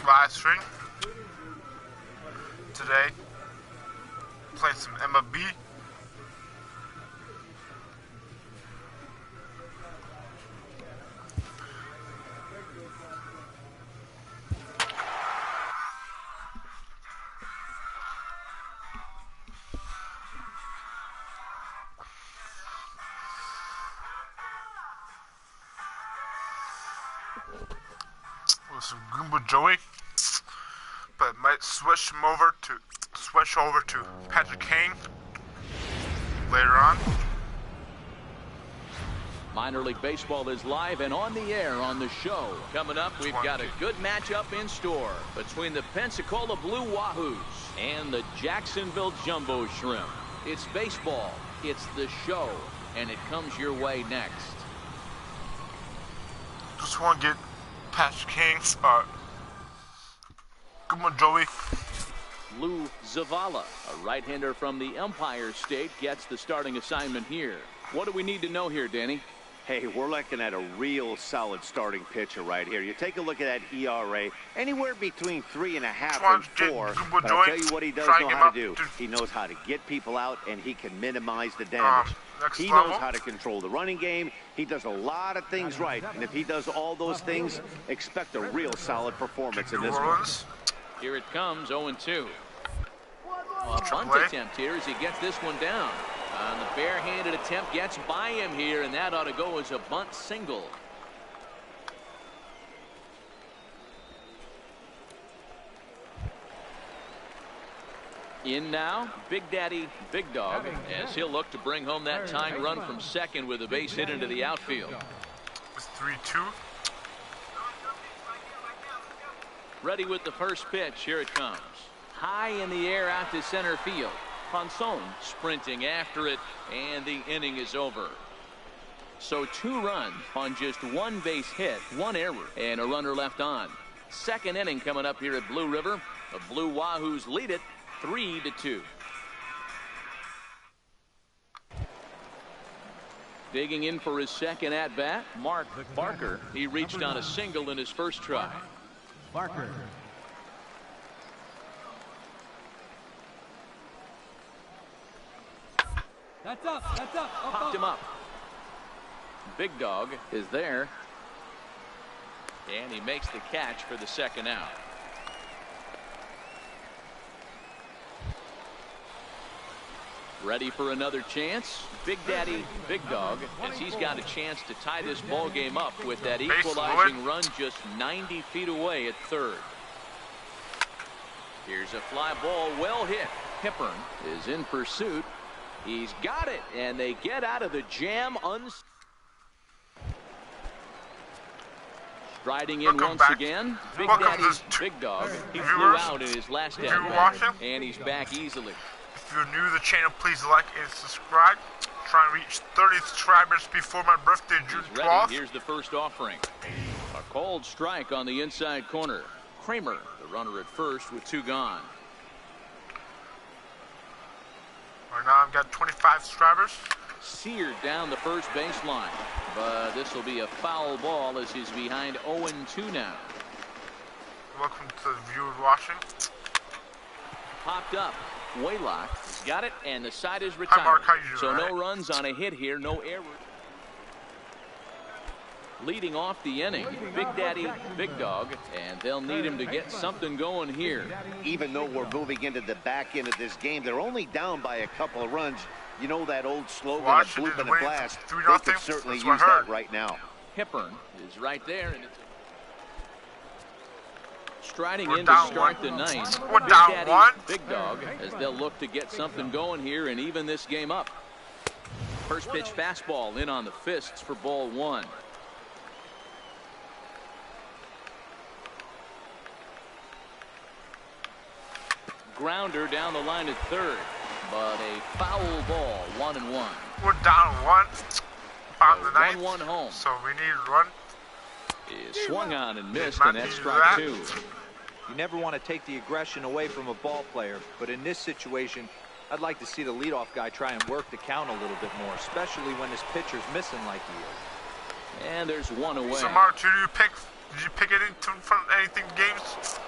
live stream today. Playing some MLB. With some Goomba Joey, but might switch over to Patrick Kane later on. Minor League Baseball is live and on the air on the show. Coming up, we've got a good matchup in store between the Pensacola Blue Wahoos and the Jacksonville Jumbo Shrimp. It's baseball, it's the show, and it comes your way next. Just want to get Patrick Kane's Goomba Joey. Lou Zavala, a right-hander from the Empire State, gets the starting assignment here. What do we need to know here, Danny? Hey, we're looking at a real solid starting pitcher right here. You take a look at that ERA, anywhere between 3.5 and 4. But I'll tell you what he does know how to do. He knows how to get people out, and he can minimize the damage. He knows how to control the running game. He does a lot of things right, and if he does all those things, expect a real solid performance in this one. Here it comes, 0-2. A bunt attempt here as he gets this one down. The barehanded attempt gets by him here, and that ought to go as a bunt single. In now, Big Daddy Big Dog, as he'll look to bring home that tying run from second with a base hit into the outfield. It's 3-2. Ready with the first pitch. Here it comes. High in the air out to center field. Ponson sprinting after it, and the inning is over. So 2 runs on just 1 base hit, 1 error, and a runner left on. Second inning coming up here at Blue River. The Blue Wahoos lead it 3-2. Digging in for his second at-bat, Mark Barker. He reached on a single in his first try. Barker. That's up. Popped him up. Big Dog is there. And he makes the catch for the second out. Ready for another chance. Big Daddy Big Dog, as he's got a chance to tie this ball game up with that equalizing run just 90 feet away at third. Here's a fly ball, well hit. Hippern is in pursuit. He's got it, and they get out of the jam. Striding in once again, Big Daddy Big Dog. He flew out in his last at-bat, and he's back easily. If you're new to the channel, please like and subscribe. Trying to reach 30 subscribers before my birthday, June 12th. Here's the first offering. A cold strike on the inside corner. Kramer, the runner at first, with 2 gone. Right now I've got 25 subscribers. Seared down the first baseline, but this will be a foul ball as he's behind 0-2 now. Welcome to the viewers watching. Popped up. Waylock has got it, and the side is retired. Hi Mark, how you doing? So no runs on a hit here, no error. Leading off the inning, Big Daddy Big Dog, and they'll need him to get something going here. Even though we're moving into the back end of this game, they're only down by a couple of runs. You know that old slogan, a bloop and a blast. They could certainly use that right now. Hippern is right there, and it's striding in to start the ninth. Big Daddy Big Dog, as they'll look to get something going here and even this game up. First pitch fastball in on the fists for ball 1. Grounder down the line at third, but a foul ball, 1-1. We're down 1. Found the ninth. 1-1 home. So we need a run. Is swung on and missed, and that's strike 2. You never want to take the aggression away from a ball player, but in this situation, I'd like to see the leadoff guy try and work the count a little bit more, especially when his pitcher's missing like he is. And there's one away. So Mark, did you pick it from anything games?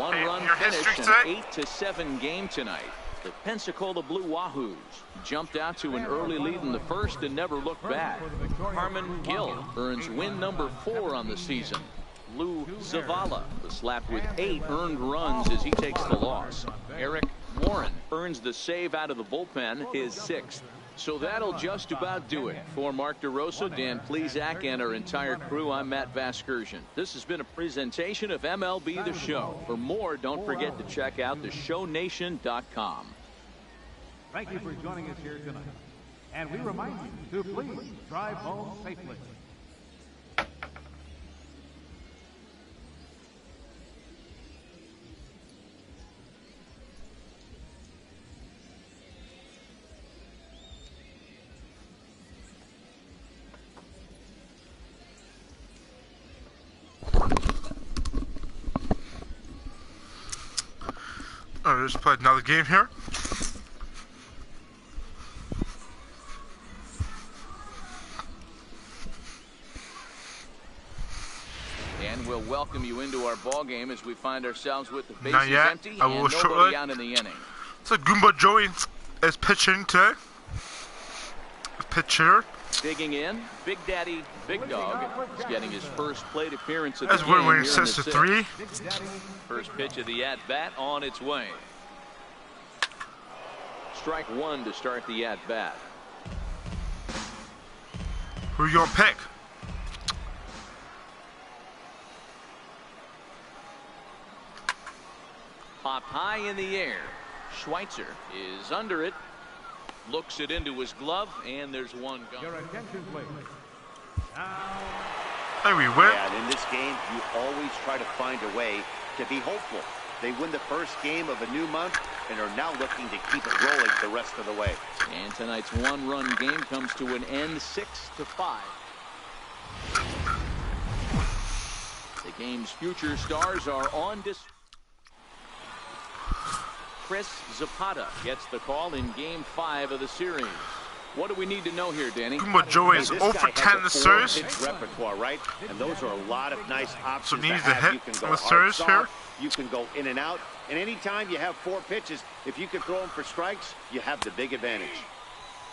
one-run finish, an 8-7 game tonight. The Pensacola Blue Wahoos jumped out to an early lead in the first and never looked back. Harmon Gill earns win number 4 on the season. Lou Zavala was slapped with 8 earned runs as he takes the loss. Eric Warren earns the save out of the bullpen, his 6th. So that'll just about do it. For Mark DeRosa, Dan Plesac, and our entire crew, I'm Matt Vasgersian. This has been a presentation of MLB The Show. For more, don't forget to check out theshownation.com. Thank you for joining us here tonight. And we remind you to please drive home safely. Let's play another game here. And we'll welcome you into our ball game as we find ourselves with the bases Not yet. empty I and will nobody shortly. out in the inning. So Goomba Joey is pitching today. Pitcher. Digging in, Big Daddy Big Dog is getting his first plate appearance of As the we're game winning here in the 6-3. First pitch of the at-bat on its way. Strike 1 to start the at-bat. Who you gonna pick? Popped high in the air. Schweitzer is under it. Looks it into his glove, and there's one gone. Your attention, please. Hey, we win. Yeah, and in this game, you always try to find a way to be hopeful. They win the first game of a new month and are now looking to keep it rolling the rest of the way. And tonight's one-run game comes to an end 6-5. The game's future stars are on display. Chris Zapata gets the call in Game 5 of the series. What do we need to know here, Danny? Goomba Joey is 0 for 10 in the series. Pitch repertoire, right? And those are a lot of nice options So he needs to a have. hit You can on go the hard, series soft, here. you can go in and out. And anytime you have 4 pitches, if you can throw them for strikes, you have the big advantage.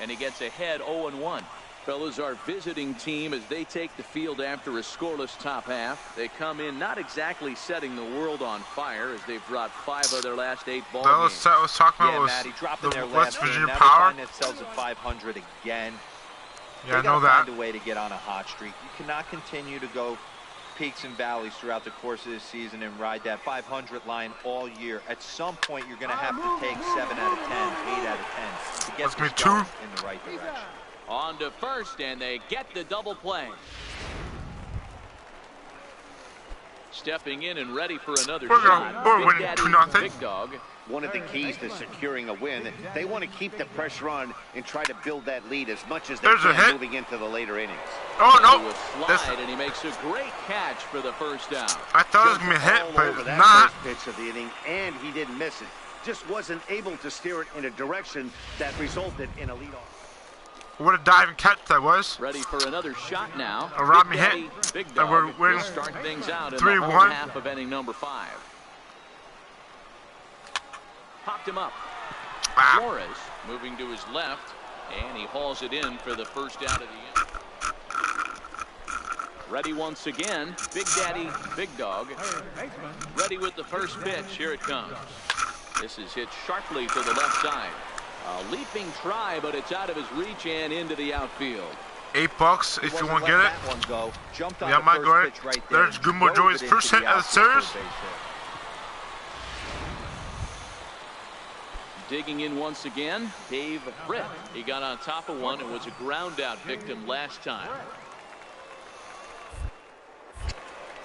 And he gets ahead 0-1. Fellas, our visiting team, as they take the field after a scoreless top half, they come in not exactly setting the world on fire as they've dropped 5 of their last 8 ball games. That was talking about Yeah, was Matty, dropping their the last West game. Virginia Now Power. they find themselves at 500 again. Yeah, I They know gotta that. find a way to get on a hot streak. You cannot continue to go peaks and valleys throughout the course of this season and ride that 500 line all year. At some point, you're going to have to take 7 out of 10, 8 out of 10 to get That's gonna this be 2. going in the right direction. On to first, and they get the double play. Stepping in and ready for another shot. we're Big winning Daddy 2-0. Big Dog. One of the keys to securing a win, they want to keep the pressure on and try to build that lead as much as they There's a can hit. moving into the later innings. Oh, To no. a That's, slide, and he makes a great catch for the first down. I thought it was going to be a hit, All but over it's that not. first pitch of the inning, and he didn't miss it. Just wasn't able to steer it in a direction that resulted in a leadoff. What a diving catch that was. Ready for another shot now. A Robbie Big Daddy, hit. Big And Dog we're will winning start things out in the 3-1. home half of inning number 5. Popped him up. Ah. Flores moving to his left, and he hauls it in for the first out of the inning. Ready once again, Big Daddy Big Dog. Ready with the first pitch. Here it comes. This is hit sharply to the left side. A leaping try, but it's out of his reach and into the outfield. $8 if you want to get it. That one go. Jumped on Yeah, the my first guy. pitch right there. There's Goomba Drove Joey's it into first hit of the outfield for a series. base hit. Digging in once again, Dave Britt. He got on top of one and was a ground out victim last time.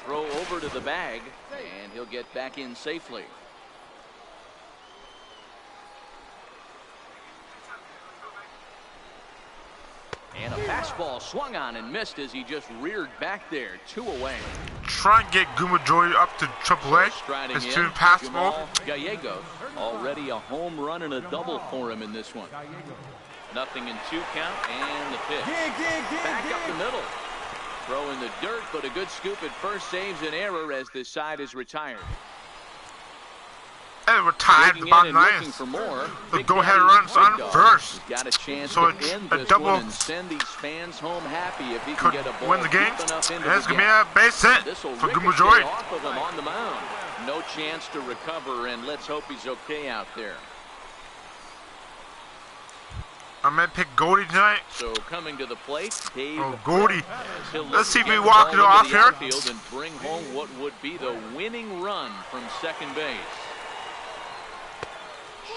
Throw over to the bag, and he'll get back in safely. And a fastball swung on and missed as he just reared back there. 2 away. Try and get Goomba Joey up to AAA. Striding It's in, too passable. Jamal Gallegos. Already a home run and a double for him in this one. Nothing in 2 count, and the pitch. Back up the middle. Throw in the dirt, but a good scoop at first saves an error as this side is retired. And we're tied at the bottom nine. The go-ahead runs on first. Got a chance So to end a this double one and send these fans home happy if he can could get a ball win the game. deep enough into And it's the going to be gap. a base hit This'll for Goomba ricochet Joy. off of him on the mound. No chance to recover, and let's hope he's okay out there. I might pick Goldie tonight. So coming to the plate, Dave. Oh, Goldie. He'll Let's see if we get the walk ball it off into the here. outfield and bring home what would be the winning run from second base.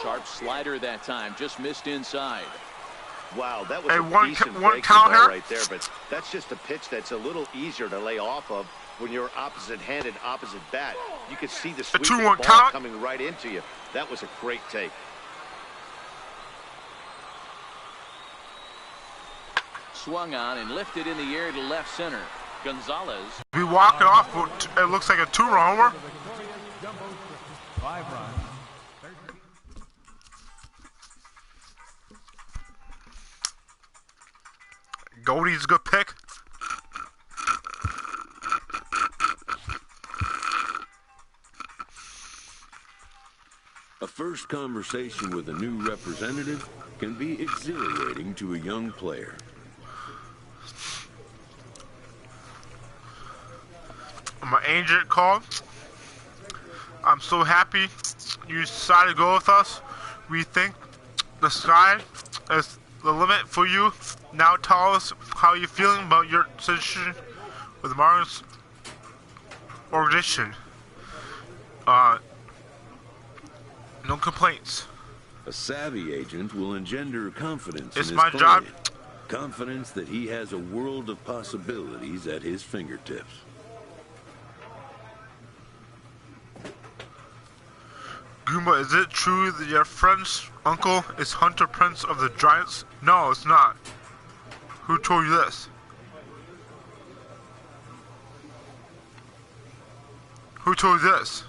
Sharp slider that time, just missed inside. Wow, that was Hey, a one decent count ball here. right there, but that's just a pitch that's a little easier to lay off of when you're opposite-handed, opposite bat. You could see the sweep of the 2-1 ball count. coming right into you. That was a great take. Swung on and lifted in the air to left center. Gonzalez. We walk it off. It looks like a 2-run homer. 5 runs. Goldie's a good pick. A first conversation with a new representative can be exhilarating to a young player. My agent called. I'm so happy you decided to go with us. We think the sky is the limit for you. Now tell us how you're feeling about your decision with the Marlins organization. No complaints. A savvy agent will engender confidence It's in his my job. client. Confidence that he has a world of possibilities at his fingertips. Goomba, is it true that your friend's uncle is Hunter Prince of the Giants? No, it's not. Who told you this? Who told you this?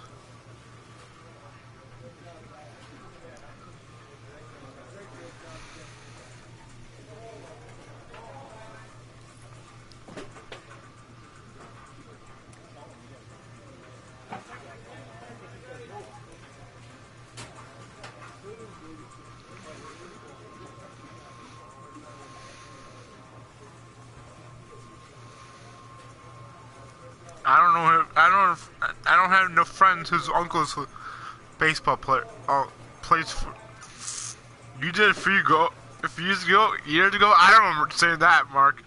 I don't have no friends whose uncle's a baseball player. Plays for. You did a few years ago. I don't remember saying that, Mark.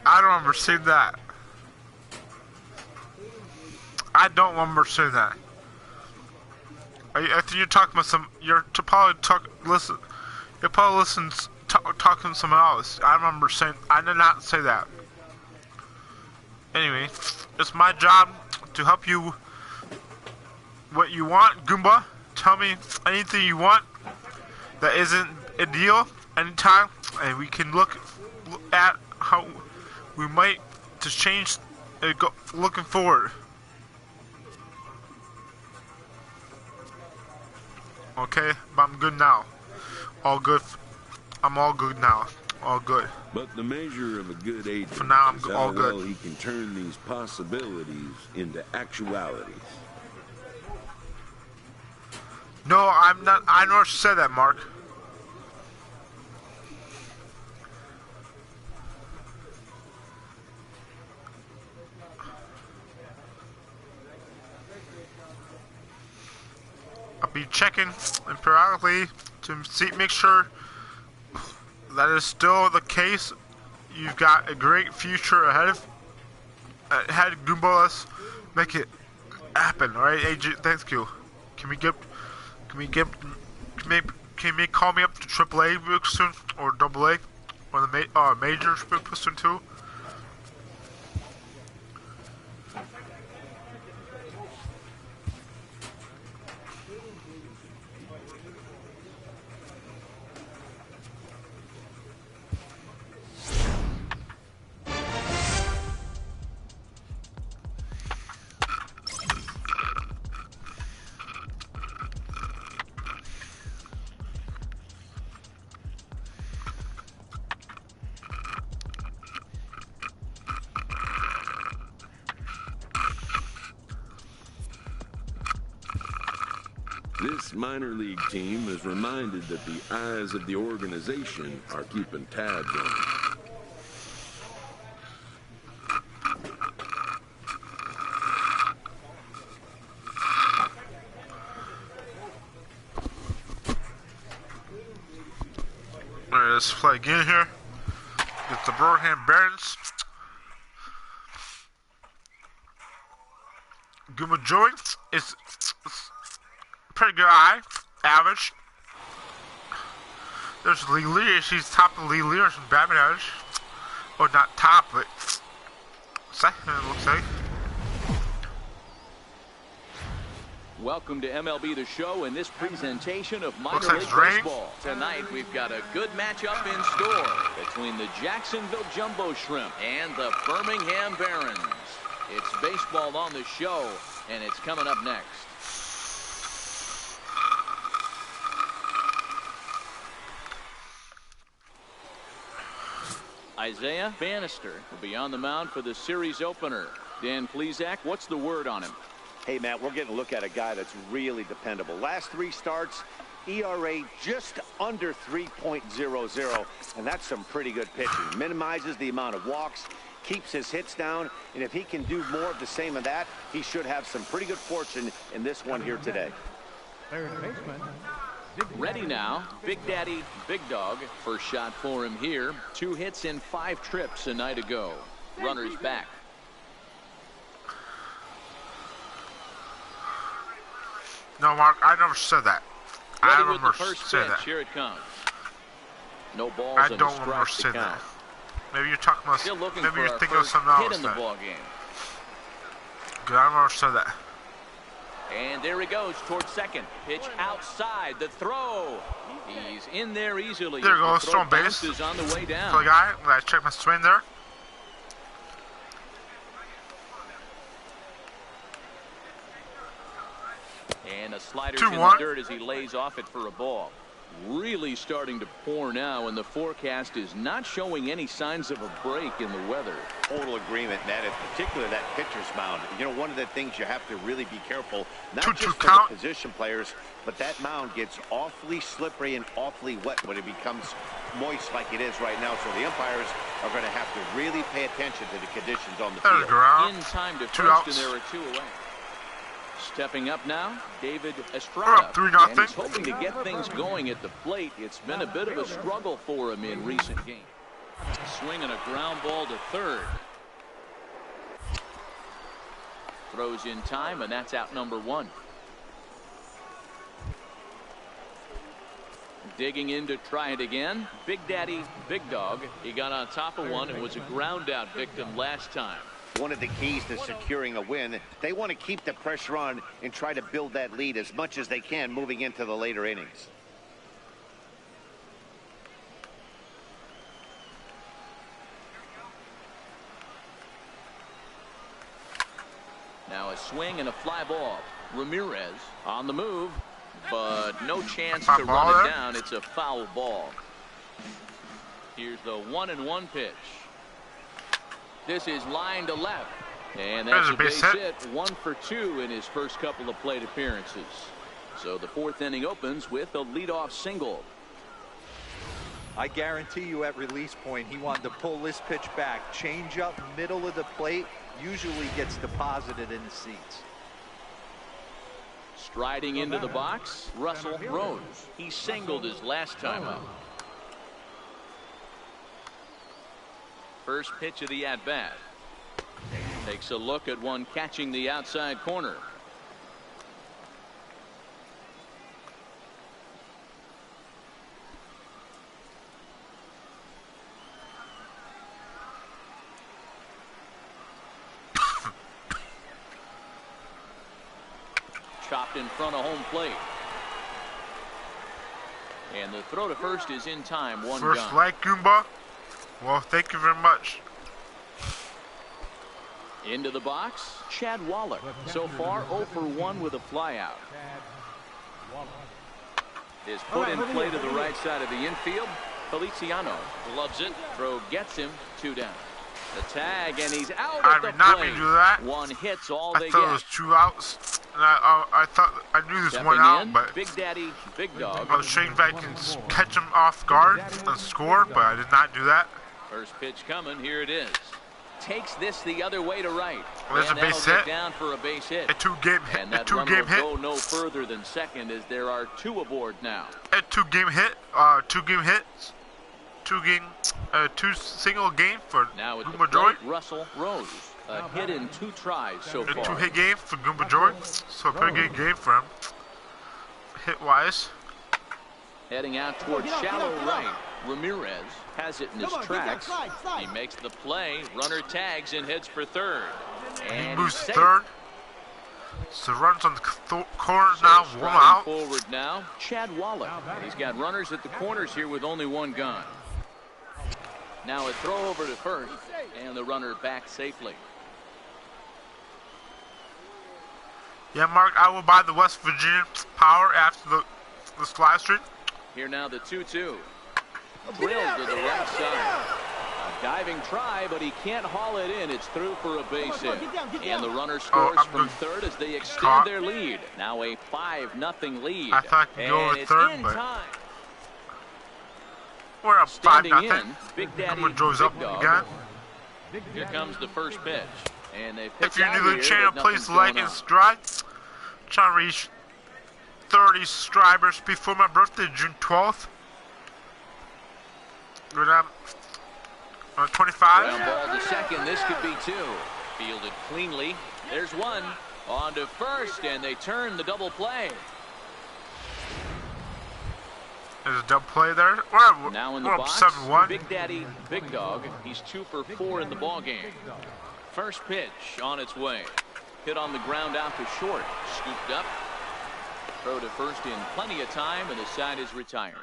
I don't remember saying that. I don't remember saying that. I think you're talking about some. You're probably listen. You're probably talking to someone else. I remember saying. I did not say that. Anyway, it's my job to help you what you want, Goomba. Tell me anything you want that isn't a deal anytime, and we can look at how we might to change looking forward. Okay, but I'm good now. All good. I'm all good now. All good. But the measure of a good agent For now, I'm is how all good. well he can turn these possibilities into actualities. No, I'm not. I never said that, Mark. I'll be checking periodically to make sure that is still the case. You've got a great future ahead, Goomba. Let's make it happen, all right, Agent? Thank you. Can you call me up to AAA real soon, or AA, or the major real soon too? This minor league team is reminded that the eyes of the organization are keeping tabs on them. Let's play again here. It's the Birmingham Barons. Goomba Joey is pretty good eye, average. There's Lee Lear. She's top of Lee Lear from batting average. Or not top, but second, it looks like. Welcome to MLB The Show and this presentation of minor league baseball. Tonight we've got a good matchup in store between the Jacksonville Jumbo Shrimp and the Birmingham Barons. It's baseball on the show, and it's coming up next. Isaiah Bannister will be on the mound for the series opener. Dan Plesac, what's the word on him? Hey, Matt, we're getting a look at a guy that's really dependable. Last 3 starts, ERA just under 3.00, and that's some pretty good pitching. Minimizes the amount of walks, keeps his hits down, and if he can do more of the same of that, he should have some pretty good fortune in this one here today. Third baseman. Ready now, Big Daddy, Big Dog. First shot for him here. 2 hits in 5 trips a night ago. Runners back. No, Mark, I never said that. Ready with the first pitch. Here it comes. No balls. I don't remember saying that. Maybe you're talking about. Still looking maybe for you're thinking of something else. Hit in the ball game. Good, I never said that. And there he goes towards second. Pitch outside. The throw. He's in there easily. There goes strong base. Is on the way down. For the guy, I check my swing there. And a slider's in the dirt as he lays off it for a ball. Really starting to pour now, and the forecast is not showing any signs of a break in the weather. Total agreement, Ned, in particular that pitcher's mound. You know, one of the things you have to really be careful, not just for the position players, but that mound gets awfully slippery and awfully wet when it becomes moist like it is right now. So the umpires are going to have to really pay attention to the conditions on the field. In time to first, and there are 2 away. Stepping up now, David Estrada. Up 3-0. And he's hoping to get things going at the plate. It's been a bit of a struggle for him in recent games. Swinging a ground ball to third. Throws in time, and that's out number 1. Digging in to try it again. Big Daddy, Big Dog. He got on top of one and was a ground out victim last time. One of the keys to securing a win, they want to keep the pressure on and try to build that lead as much as they can moving into the later innings. Now a swing and a fly ball. Ramirez on the move, but no chance to run it down. It's a foul ball. Here's the 1-1 pitch. This is line to left, and that's a base hit. 1 for 2 in his first couple of plate appearances. So the 4th inning opens with a leadoff single. I guarantee you at release point he wanted to pull this pitch back. Change up middle of the plate usually gets deposited in the seats. Striding into the box, Russell Rose. He singled his last time up. First pitch of the at-bat. Takes a look at one catching the outside corner. Chopped in front of home plate. And the throw to first is in time. One first gone. like Goomba. Well, thank you very much. Into the box, Chad Waller. So far, 0 for 1 with a flyout. Is put in play to the right side of the infield. Feliciano gloves it. Throw gets him. 2 down. The tag, and he's out I at the did not plate. mean to do that. One hit's all I they thought get. it was 2 outs. And I thought I knew there's Stepping 1 out, in, but Big Daddy, Big Dog. I was thinking if I can catch him off guard and score, but I did not do that. First pitch coming. Here it is. Takes this the other way to right. There's and a base that'll hit. get down for a base hit. A 2-game hit. And A that 2-game run hit. will go no further than second as there are 2 aboard now. A 2-game hit. 2-game hits. 2 single game for Now with the Goomba Joy. plate, Russell Rose. A hit in 2 tries so A far. 2-hit game for Goomba Joy. So a pretty good game for him. Hit-wise. Heading out towards shallow right. Ramirez has it in his tracks. He makes the play. Runner tags and heads for third. He And moves he's safe. third. So runs on the corner So now, 1 striding out. forward now, Chad Wallach. He's got runners at the corners here with only 1 gone. Now a throw over to first, and the runner back safely. Yeah, Mark, I will buy the West Virginia Power after this live stream. Here now the 2-2. Drilled to the right side. A diving try, but he can't haul it in. It's through for a base hit. And the runner scores from third as they extend their lead. Now a 5-0 lead. I thought I could go and with it's third, in but time. we're up Standing 5-0. in, Big Daddy, Goomba Joy's Big up Dog. again. Here comes the first pitch. And they pitch If you're out new to the here, channel, but please nothing's like going and on. subscribe. Trying to reach 30 subscribers before my birthday, June 12th. Good, 25. Ground ball to second. This could be 2. Fielded cleanly. There's 1. On to first, and they turn the double play. There's a double play there. Now in the We're up box, 7-1. Big Daddy, Big Dog. He's 2 for 4 in the ball game. First pitch on its way. Hit on the ground out to short. Scooped up. Throw to first in plenty of time, and the side is retired.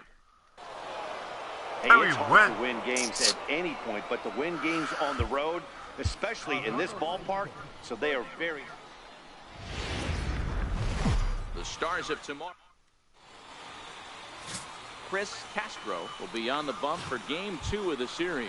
Hey, it's hard to win games at any point, but to win games on the road, especially in this ballpark, so they are very... The Stars of tomorrow. Chris Castro will be on the bump for Game 2 of the series.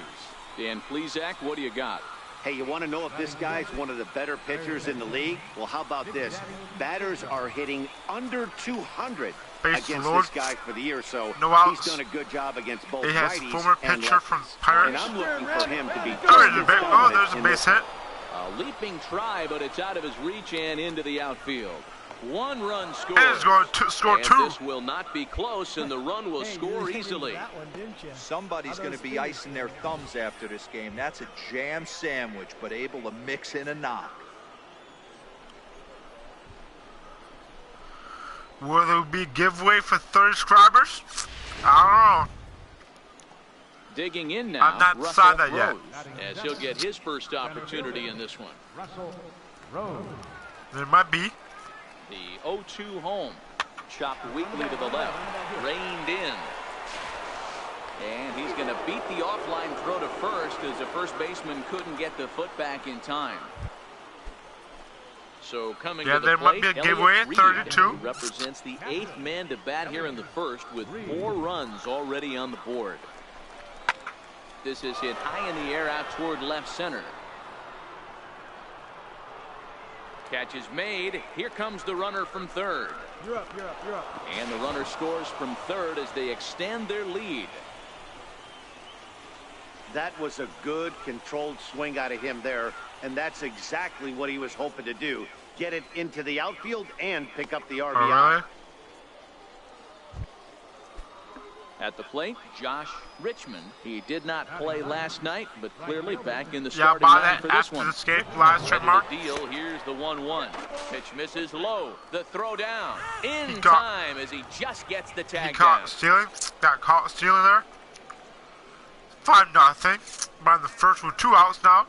Dan Plesac, what do you got? Hey, you want to know if this guy's one of the better pitchers in the league? Well, how about this? Batters are hitting under 200 against this guy for the year, so he's done a good job against both righties former and pitcher from Pirates. And I'm looking for him to be... there's a base hit. A leaping try, but it's out of his reach and into the outfield. 1 run score. And it's going to score 2. This will not be close, and the run will score easily. Somebody's going to be icing their thumbs after this game. That's a jam sandwich, but able to mix in a knock. Will there be a giveaway for 30 subscribers? I don't know. Digging in now, I've not Russell decided that yet. Rose, as he'll get his first opportunity in this one. Russell Rose. There might be. The 0-2 home. Chopped weakly to the left. Reined in. And he's going to beat the offline throw to first as the first baseman couldn't get the foot back in time. So coming to the there plate, might be a giveaway at Reed 32. represents the 8th man to bat here in the first with 4 runs already on the board. This is hit high in the air out toward left center. Catch is made. Here comes the runner from third. You're up. And the runner scores from third as they extend their lead. That was a good, controlled swing out of him there, and that's exactly what he was hoping to do. Get it into the outfield and pick up the RBI. Oh, really? At the plate, Josh Richmond. He did not play last night, but clearly back in the Yeah, starting buy line that for this after one. the skate last Ready check mark. to deal. Here's the 1-1. Pitch misses low. The throw down in got- time as he just gets the He tag caught down. stealing. Got caught stealing there. 5-0. By the first with 2 outs now.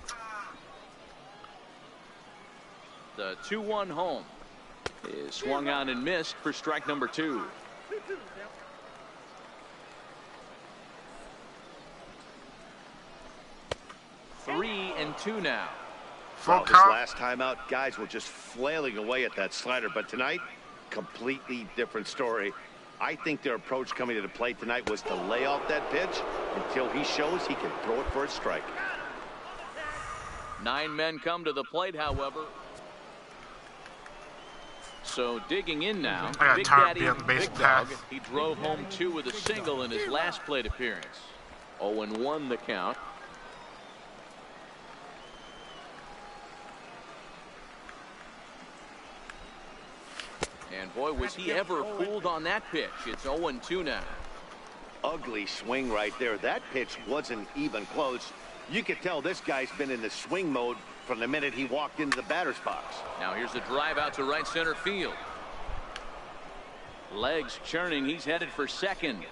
The 2-1 home is swung on and missed for strike number 2. Three and 2 now. Full This count. last time out, guys were just flailing away at that slider, but tonight, completely different story. I think their approach coming to the plate tonight was to lay off that pitch until he shows he can throw it for a strike. 9 men come to the plate, however. So digging in now, Big Daddy Big Dog. He drove home 2 with a single in his last plate appearance. 0-1 the count. And boy, was he ever fooled on that pitch. It's 0-2 now. Ugly swing right there. That pitch wasn't even close. You could tell this guy's been in the swing mode from the minute he walked into the batter's box. Now here's the drive out to right center field. Legs churning. He's headed for second.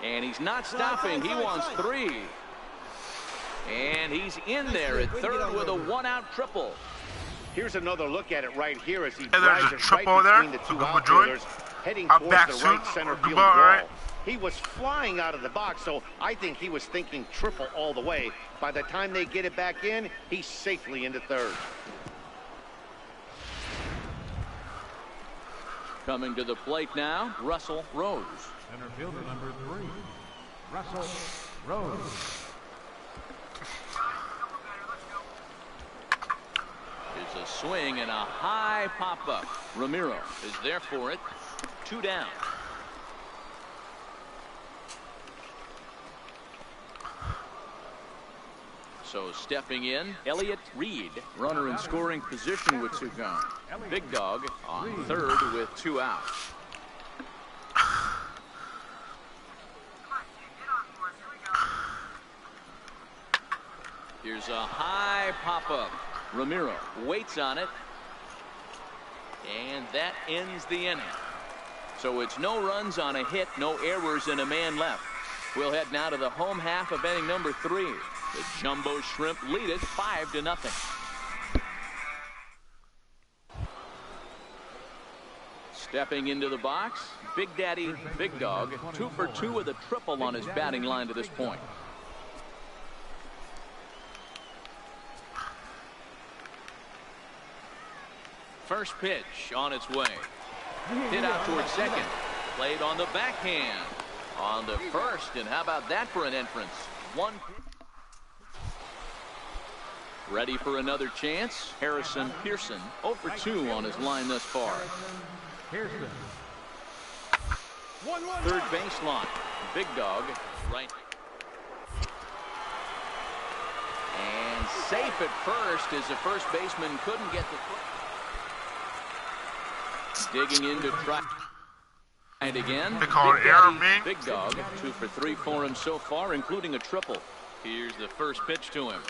And he's not stopping. He wants 3. And he's in there at third with a 1-out triple. Here's another look at it right here as he drives it right between the 2 outfielders, heading towards the right center field wall. Right. He was flying out of the box, so I think he was thinking triple all the way. By the time they get it back in, he's safely into third. Coming to the plate now, Russell Rose. Center fielder number 3, Russell Rose. There's a swing and a high pop-up. Ramiro is there for it. 2 down. So stepping in, Elliott Reed, runner in scoring position with 2 gone. Big Dog on third with 2 out. Here's a high pop-up. Ramiro waits on it. And that ends the inning. So it's no runs on a hit, no errors, and a man left. We'll head now to the home half of inning number 3. The Jumbo Shrimp lead it 5-0. Stepping into the box, Big Daddy Big Dog, 2 for 2 with a triple on his batting line to this point. First pitch on its way. Hit out towards second. Played on the backhand. On the first, and how about that for an entrance? 1. Ready for another chance. Harrison Pearson 0 for 2 on his line thus far. Pearson. Third baseline. Big Dog right. And safe at first as the first baseman couldn't get the foot. Digging in to try. And again, they call it error me. Big Dog 2 for 3 for him so far, including a triple. Here's the first pitch to him.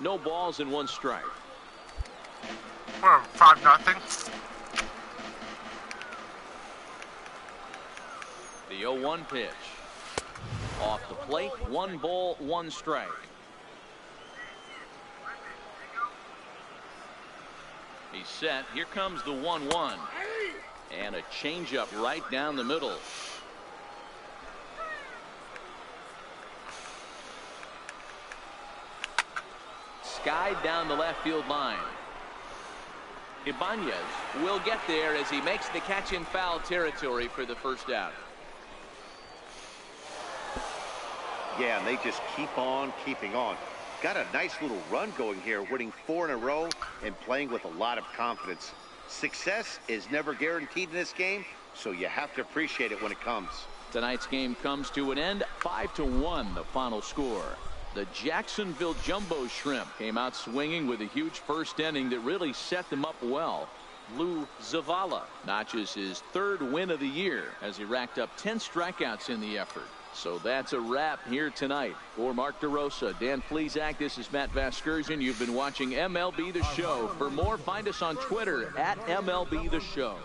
No balls and 1 strike. Well, 5-0. The 0-1 pitch. Off the plate, 1 ball, 1 strike. He's set. Here comes the 1-1. And a changeup right down the middle. Skied down the left field line. Ibanez will get there as he makes the catch in foul territory for the first out. Yeah, and they just keep on keeping on. Got a nice little run going here, winning 4 in a row and playing with a lot of confidence. Success is never guaranteed in this game, so you have to appreciate it when it comes. Tonight's game comes to an end. 5-1 the final score. The Jacksonville Jumbo Shrimp came out swinging with a huge first inning that really set them up well. Lou Zavala notches his 3rd win of the year as he racked up 10 strikeouts in the effort. So that's a wrap here tonight. For Mark DeRosa, Dan Plesac, this is Matt Vasgersian. You've been watching MLB The Show. For more, find us on Twitter at MLB The Show.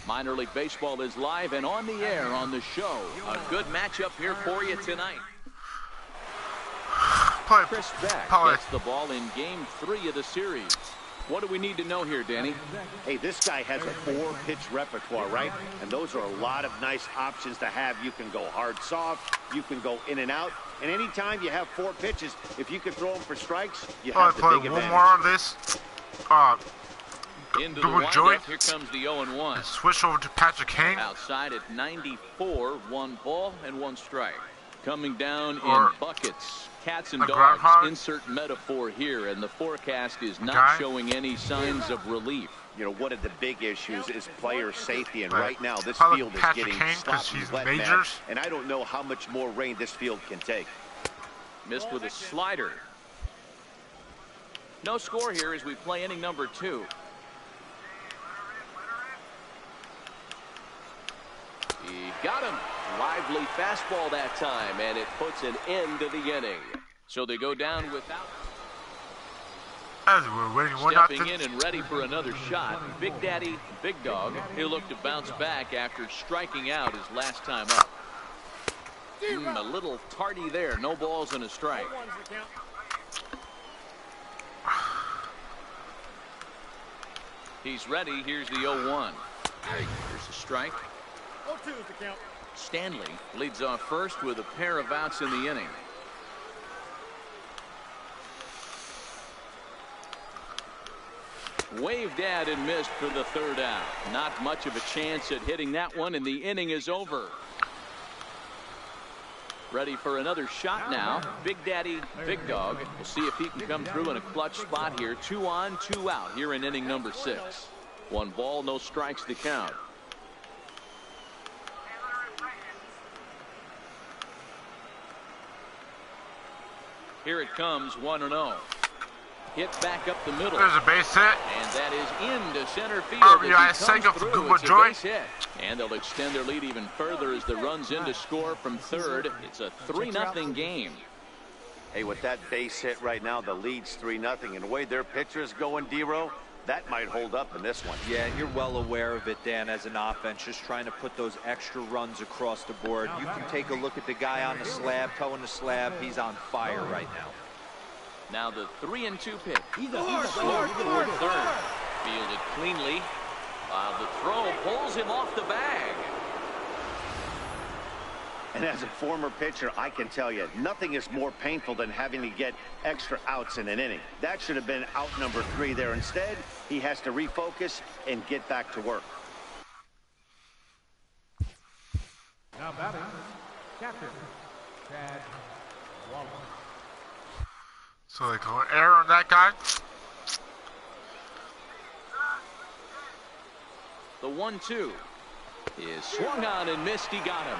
Minor League Baseball is live and on the air on the show. A good matchup here for you tonight. Chris Beck gets the ball in Game 3 of the series. What do we need to know here, Danny? Hey, this guy has a 4-pitch repertoire, right? And those are a lot of nice options to have. You can go hard, soft. You can go in and out. And anytime you have 4 pitches, if you can throw them for strikes, you have the big advantage. One more on this. Into the windup. Here comes the 0-1. Switch over to Patrick Kane. Outside at 94, 1 ball and 1 strike. Coming down in buckets. Cats and dogs. Groundhog. Insert metaphor here, and the forecast is not showing any signs of relief. You know, one of the big issues is player safety, and right now this Probably field is Patrick getting Kane, 'cause sloppy he's wet, majors. man, and I don't know how much more rain this field can take. Missed with a slider. No score here as we play inning number 2. He got him. Lively fastball that time, and it puts an end to the inning. So they go down without. As we're waiting, Stepping in and ready for another shot, Big Daddy, Big Dog. He'll look to bounce back after striking out his last time up. A little tardy there. No balls and a strike. He's ready. Here's the 0-1. Here's a strike. 0-2 is the count. Stanley leads off first with a pair of outs in the inning. Waved at and missed for the 3rd out. Not much of a chance at hitting that one, and the inning is over. Ready for another shot now. Big Daddy, Big Dog. We'll see if he can come through in a clutch spot here. 2 on, 2 out here in inning number 6. 1 ball, no strikes to count. Here it comes, 1-0. Hit back up the middle. There's a base hit. And that is into center field. RBI second for Goomba Joy. And they'll extend their lead even further as the runs in to score from third. It's a 3-0 game. Hey, with that base hit right now, the lead's 3-0. And the way their pitcher's going, D-Row, that might hold up in this one. Yeah, you're well aware of it, Dan, as an offense, just trying to put those extra runs across the board. You can take a look at the guy on the slab, toeing the slab. He's on fire right now. Now the 3-2 pitch. He's slow toward third. Fielded cleanly. While the throw pulls him off the bag. And as a former pitcher, I can tell you, nothing is more painful than having to get extra outs in an inning. That should have been out number 3 there. Instead, he has to refocus and get back to work. Now batting, captain, Chad Wallace. So they go air on that guy. The 1-2 is swung on and missed. He got him.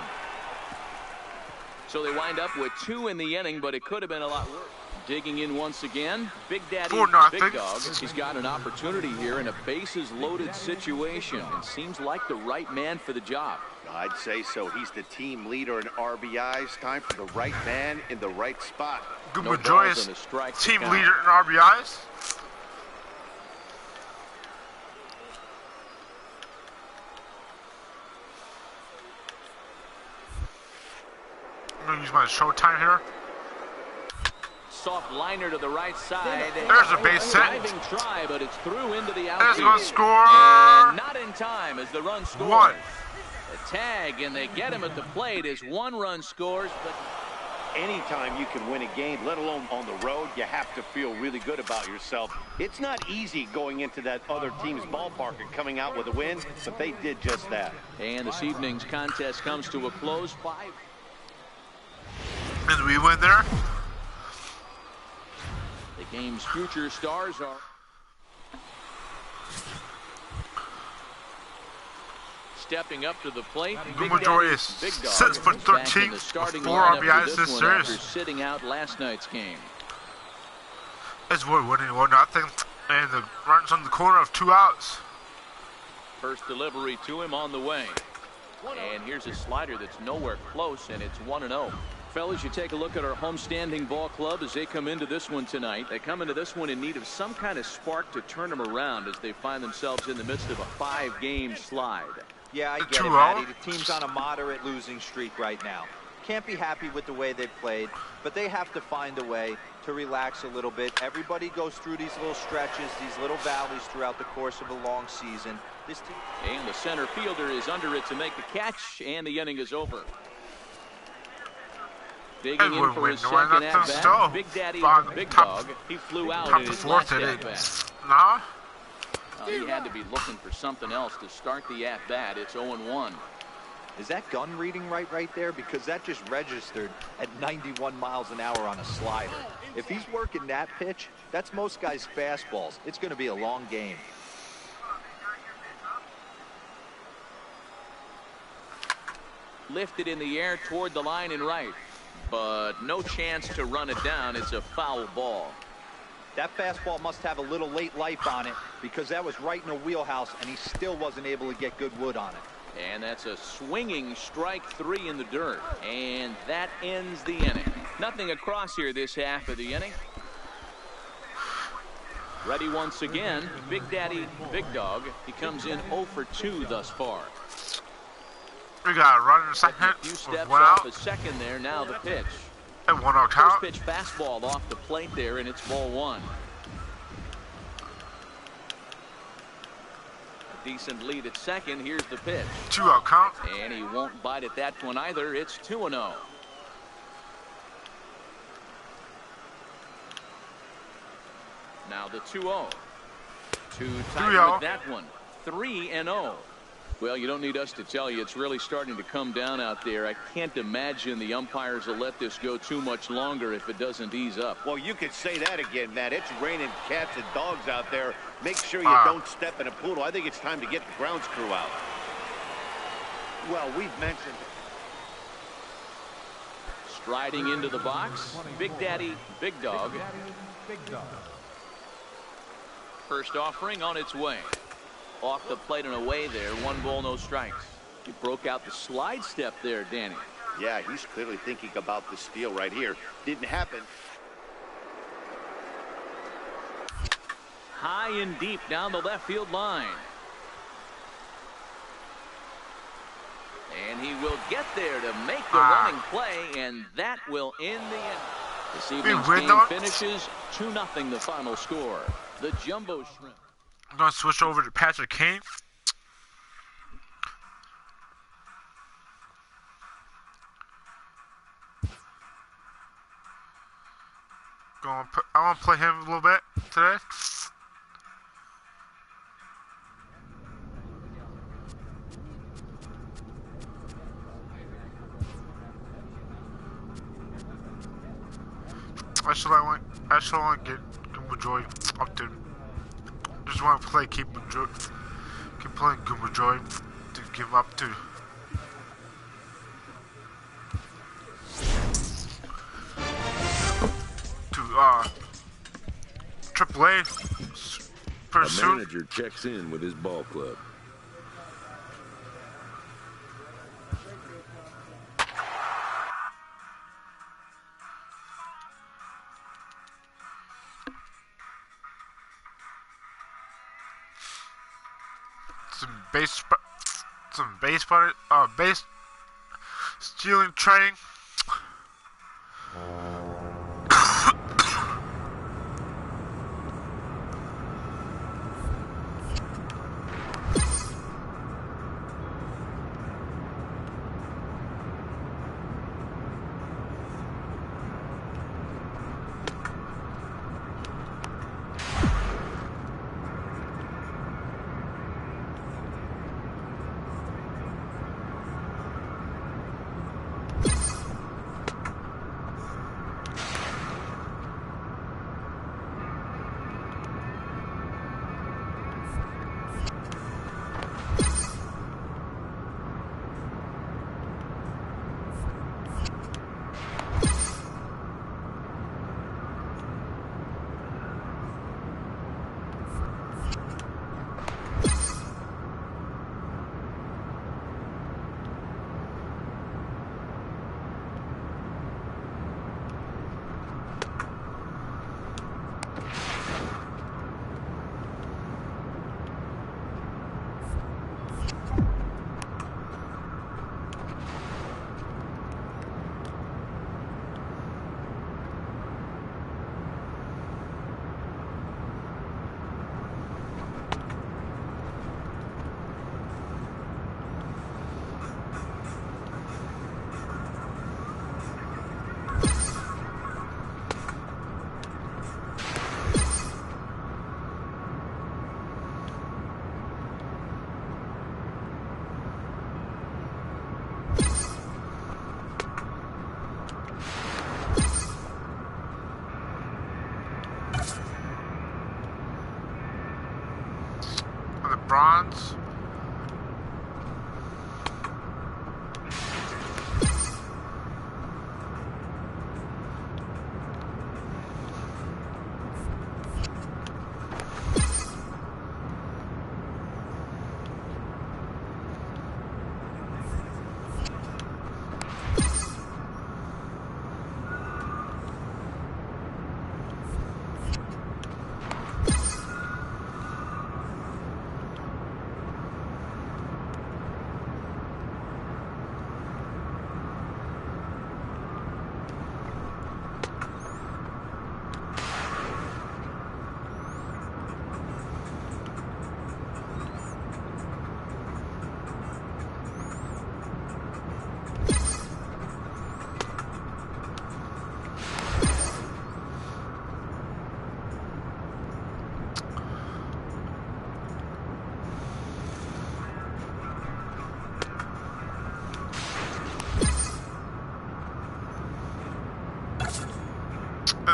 So they wind up with 2 in the inning, but it could have been a lot worse. Digging in once again, Big Daddy, Big Dog. He's got an opportunity here in a bases-loaded situation, and seems like the right man for the job. I'd say so. He's the team leader in RBIs. Time for the right man in the right spot. Goomba Joy is team leader in RBIs. I'm going to use my showtime here. Soft liner to the right side. There's a base hit. Try, but it's through into the outfield. There's going to score. And not in time as the run scores. 1. A tag, and they get him at the plate as 1 run scores. But anytime you can win a game, let alone on the road, you have to feel really good about yourself. It's not easy going into that other team's ballpark and coming out with a win, but they did just that. And this evening's contest comes to a close. 5. As we win there. The game's future stars are stepping up to the plate. Goomba Joy is 6 for 13 with 4 RBIs this series. After sitting out last night's game. As we're winning 1-0, and the runs on the corner of 2 outs. First delivery to him on the way. And here's a slider that's nowhere close, and it's 1-0. Fellas, you take a look at our homestanding ball club as they come into this one tonight. They come into this one in need of some kind of spark to turn them around as they find themselves in the midst of a 5-game slide. Yeah, I get it, Matty. The team's on a moderate losing streak right now. Can't be happy with the way they've played, but they have to find a way to relax a little bit. Everybody goes through these little stretches, these little valleys throughout the course of a long season. This team... And the center fielder is under it to make the catch, and the inning is over. Digging in for his second at-bat, Big Daddy, Big Dog. He flew out in his last at-bat. Nah. He had to be looking for something else to start the at-bat. It's 0-1. Is that gun reading right there? Because that just registered at 91 miles an hour on a slider. If he's working that pitch, that's most guys' fastballs. It's going to be a long game. Lifted in the air toward the line and right, but no chance to run it down. It's a foul ball. That fastball must have a little late life on it, because that was right in the wheelhouse and he still wasn't able to get good wood on it. And that's a swinging strike 3 in the dirt, and that ends the inning. Nothing across here this half of the inning. Ready once again, Big Daddy Big Dog. He comes in 0 for 2 thus far. We got a runner in second. A few steps one off out. a second there. Now the pitch. And 1 out First count. pitch fastball off the plate there, and it's ball 1. A decent lead at second. Here's the pitch. 2 out count. And he won't bite at that one either. It's 2-0. Now the 2-0. Too tight 3-0. with that one. 3-0. Well, you don't need us to tell you, it's really starting to come down out there. I can't imagine the umpires will let this go too much longer if it doesn't ease up. Well, you could say that again, Matt. It's raining cats and dogs out there. Make sure you don't step in a poodle. I think it's time to get the grounds crew out. Well, we've mentioned. Striding into the box, Big Daddy Big Dog. First offering on its way. Off the plate and away there. 1 ball, no strikes. He broke out the slide step there, Danny. Yeah, he's clearly thinking about the steal right here. Didn't happen. High and deep down the left field line. And he will get there to make the running play, and that will end the inning. This evening's game finishes 2-0 the final score. The Jumbo Shrimp. I'm going to switch over to Patrick Kane. I want to play him a little bit today. Actually, I want to get Goomba Joy up to. Just want to play, keep playing Goomba Joy to give him up to. AAA pretty soon. A manager checks in with his ball club. Some base stealing training. Bronze.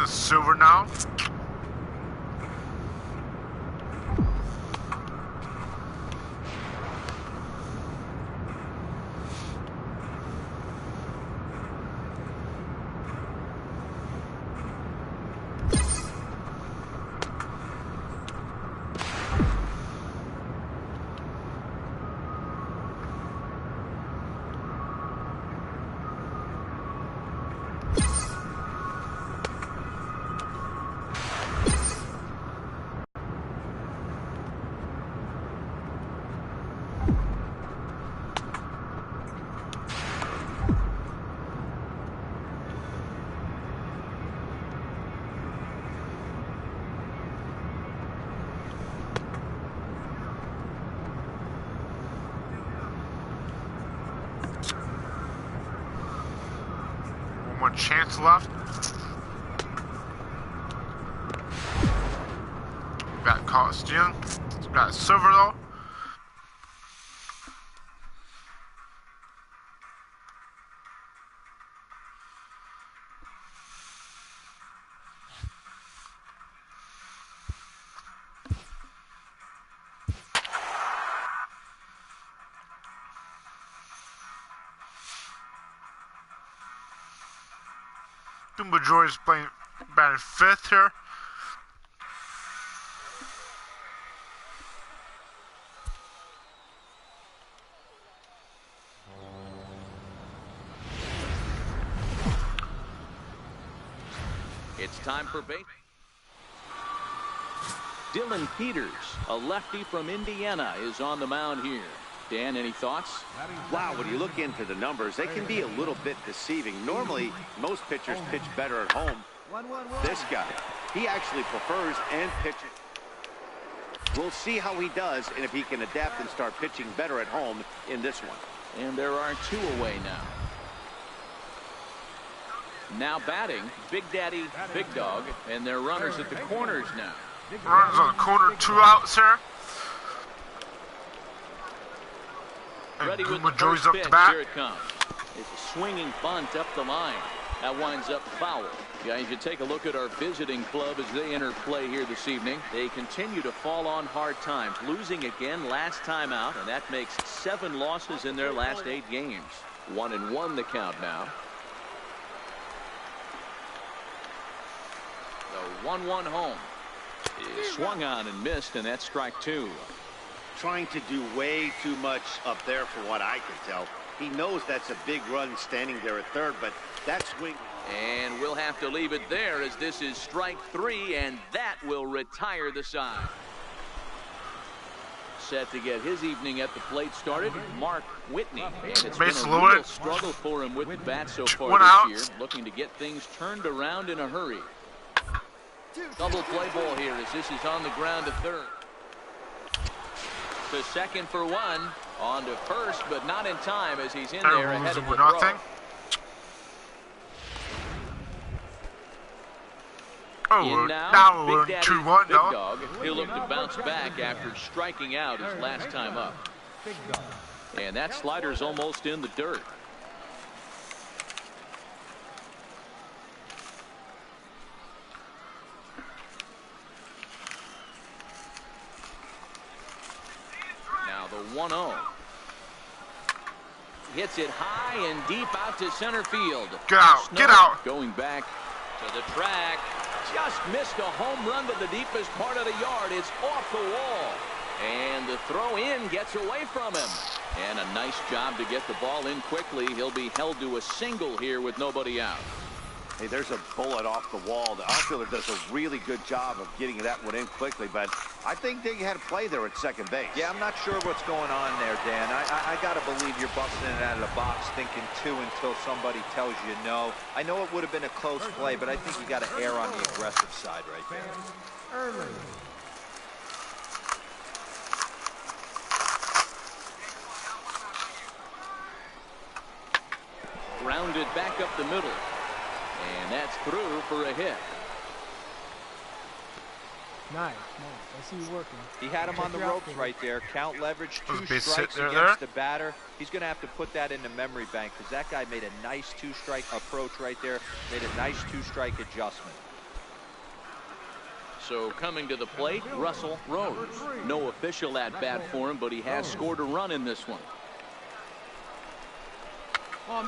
Silver now. One chance left. Got costume. Got silver though. Goomba Joy is playing batting fifth here. It's time for base. Dylan Peters, a lefty from Indiana, is on the mound here. Dan, any thoughts? Wow, when you look into the numbers, they can be a little bit deceiving. Normally, most pitchers pitch better at home. This guy, he actually prefers and pitches. We'll see how he does and if he can adapt and start pitching better at home in this one. And there are two away now. Now batting, Big Daddy, Big Dog, and their runners at the corners now. Runners on the corner, 2 outs here. Ready with Goomba the Joy's first up pitch. to bat. Here it comes. It's a swinging bunt up the line. That winds up foul. Guys, you take a look at our visiting club as they enter play here this evening. They continue to fall on hard times, losing again last time out, and that makes 7 losses in their last 8 games. 1-1 the count now. The 1-1 home is swung on and missed, and that's strike 2. Trying to do way too much up there for what I can tell. He knows that's a big run standing there at third, but that swing. And we'll have to leave it there as this is strike 3, and that will retire the side. Set to get his evening at the plate started, Mark Whitney. And it's been a real struggle for him with the bat so far this year, looking to get things turned around in a hurry. Double play ball here as this is on the ground to third. To second for 1. On to first, but not in time as he's in there ahead of the throw. Oh, now we're 2-1 Big Dog. He'll look to bounce back after striking out his last time up. And that slider's almost in the dirt. 1-0. Hits it high and deep out to center field. Get out, Snow get out. Going back to the track. Just missed a home run to the deepest part of the yard. It's off the wall. And the throw in gets away from him. And a nice job to get the ball in quickly. He'll be held to a single here with nobody out. Hey, there's a bullet off the wall. The outfielder does a really good job of getting that one in quickly, but I think they had a play there at second base. Yeah, I'm not sure what's going on there, Dan. I got to believe you're busting it out of the box thinking two until somebody tells you no. I know it would have been a close play, but I think you got to err on the aggressive side right there. Grounded back up the middle. And that's through for a hit. Nice. I see you working. He had him on the ropes right there. Count leverage, 2 strikes there. against the batter. He's going to have to put that in the memory bank because that guy made a nice 2-strike approach right there. Made a nice 2-strike adjustment. So coming to the plate, Russell Rose. No official at bat for him, but he has scored a run in this one.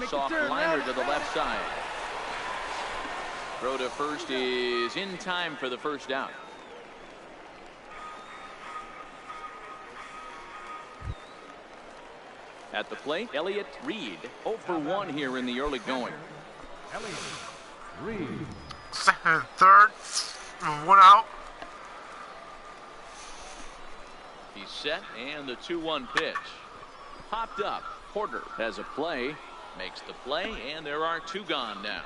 Soft liner to the left side. Throw to first is in time for the first out. At the plate, Elliott Reed, 0 for 1 here in the early going. Elliott Reed. Second, third, 1 out. He's set, and the 2-1 pitch. Popped up. Porter has a play, makes the play, and there are 2 gone now.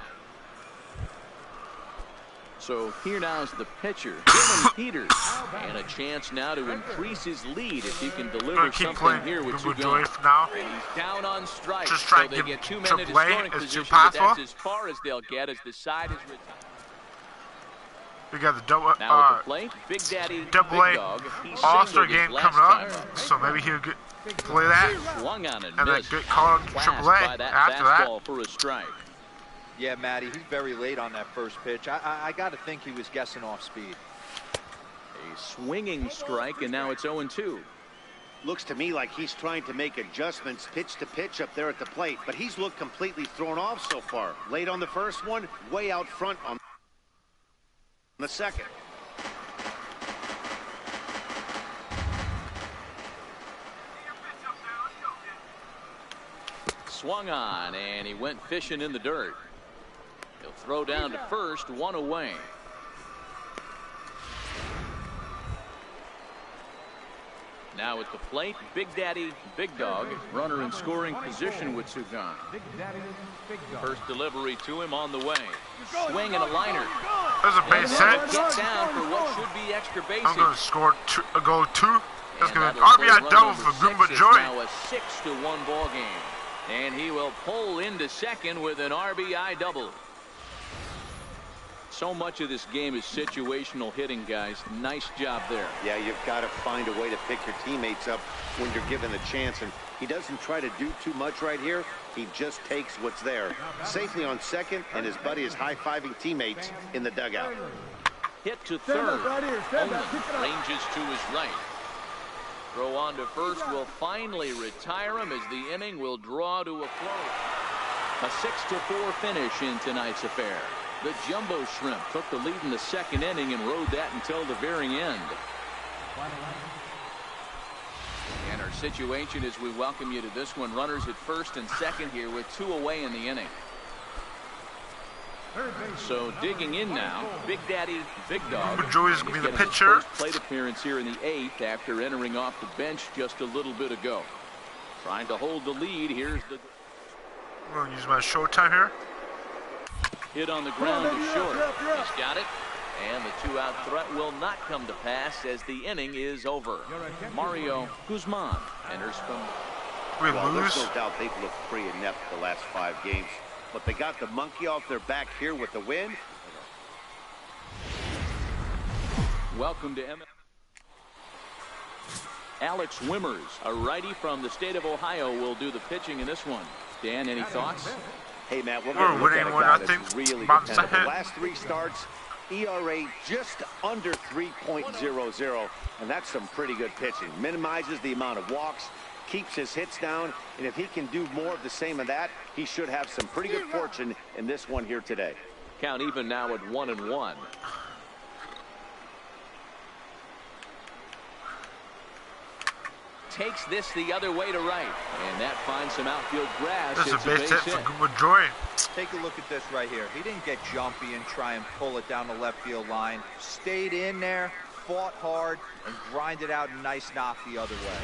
So here now is the pitcher, Dylan Peters, and a chance now to increase his lead if he can deliver something here with 2 gone. Now. And he's down on strike, Just so try they to get 2 get men into AAA scoring as position, soon but possible. that's as far as they'll get as the side is retired. We got the double Now at the plate, Big Daddy Big Dog. All-Star game coming up, so maybe he'll play that. Swung on and then missed. get called on AAA by that after fastball that. for a strike. Yeah, Matty, he's very late on that first pitch. I got to think he was guessing off speed. A swinging strike, and now it's 0-2. Looks to me like he's trying to make adjustments pitch to pitch up there at the plate, but he's looked completely thrown off so far. Late on the first one, way out front on the second. Swung on, and he went fishing in the dirt. He'll throw down to first, 1 away. Now at the plate, Big Daddy Big Dog, runner in scoring position with 2 gone. First delivery to him on the way. Swing and a liner. There's a base hit. Get down for what should be extra bases. I'm going to score a goal 2. That's going to that'll RBI pull double run for number Goomba 6. Joy. Now a 6-1 ball game. And he will pull into second with an RBI double. So much of this game is situational hitting, guys. Nice job there. Yeah, you've got to find a way to pick your teammates up when you're given the chance, and he doesn't try to do too much right here. He just takes what's there. Safely on second, and his buddy is high-fiving teammates in the dugout. Hit to third. Owen ranges to his right. Throw on to first will finally retire him as the inning will draw to a close. A 6-4 finish in tonight's affair. The Jumbo Shrimp took the lead in the second inning and rode that until the very end. And our situation as we welcome you to this one, runners at first and second here with 2 away in the inning. So digging in now, Big Daddy Big Dog. Joey's going to be the pitcher. First plate appearance here in the 8th after entering off the bench just a little bit ago. Trying to hold the lead. Here's the... I'm going to use my showtime here. Hit on the ground to short. He's got it. And the 2-out threat will not come to pass as the inning is over. Mario Guzman enters from... Well, there's no doubt they've looked pretty inept the last 5 games. But they got the monkey off their back here with the win. Welcome to Alex Wimmers, a righty from the state of Ohio, will do the pitching in this one. Dan, any thoughts? Hey, Matt, we're going to look at a guy that's really dependable. The last 3 starts, ERA just under 3.00, and that's some pretty good pitching. Minimizes the amount of walks, keeps his hits down, and if he can do more of the same of that, he should have some pretty good fortune in this one here today. Count even now at 1-1. Takes this the other way to right, and that finds some outfield grass. This is a base hit for Goomba Joy. Take a look at this right here. He didn't get jumpy and try and pull it down the left field line. Stayed in there, fought hard, and grinded out a nice knock the other way.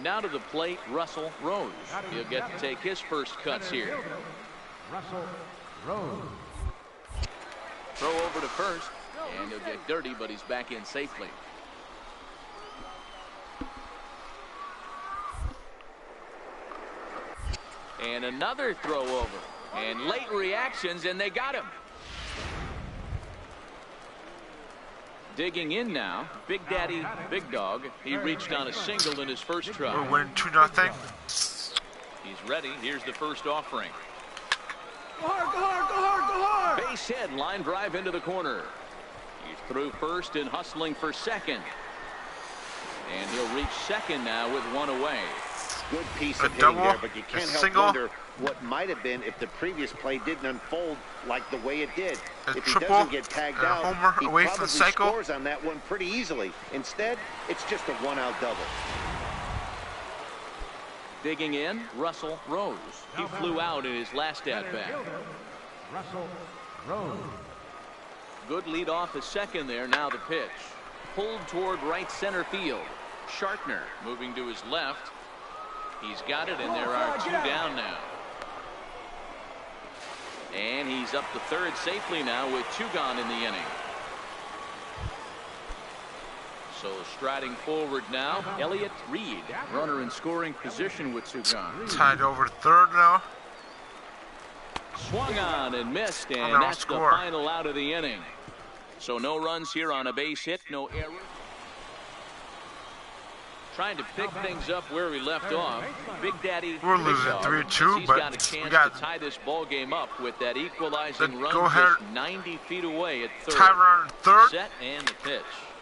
Now to the plate, Russell Rose. He'll get to take his first cuts here. Russell Rose. Throw over to first, and he'll get dirty, but he's back in safely. And another throw over. And late reactions, and they got him. Digging in now, Big Daddy Big Dog. He reached on a single in his first try. We're winning 2-0. He's ready. Here's the first offering. Go hard, go hard, go hard, go hard. Base hit, line drive into the corner. He's through first and hustling for second. And he'll reach second now with one away. Good piece of hitting there, but you can't help wonder what might have been if the previous play didn't unfold like the way it did. If he doesn't get tagged out, he probably scores on that one pretty easily. Instead, it's just a one-out double. Digging in, Russell Rose. He flew out in his last at-bat. Russell Rose. Good lead off at second there. Now the pitch. Pulled toward right center field. Shartner moving to his left. He's got it, and there are two down now. And he's up to third safely now with two gone in the inning. So striding forward now, Elliott Reed, runner in scoring position with two gone. Tied over third now. Swung on and missed, and that's the final out of the inning. So no runs here on a base hit, no error. Trying to pick things up where we left off. Big Daddy. We're losing 3-2, but got a chance to tie this ball game up with that equalizing run just 90 feet away at third. Tyron third. Set and the pitch.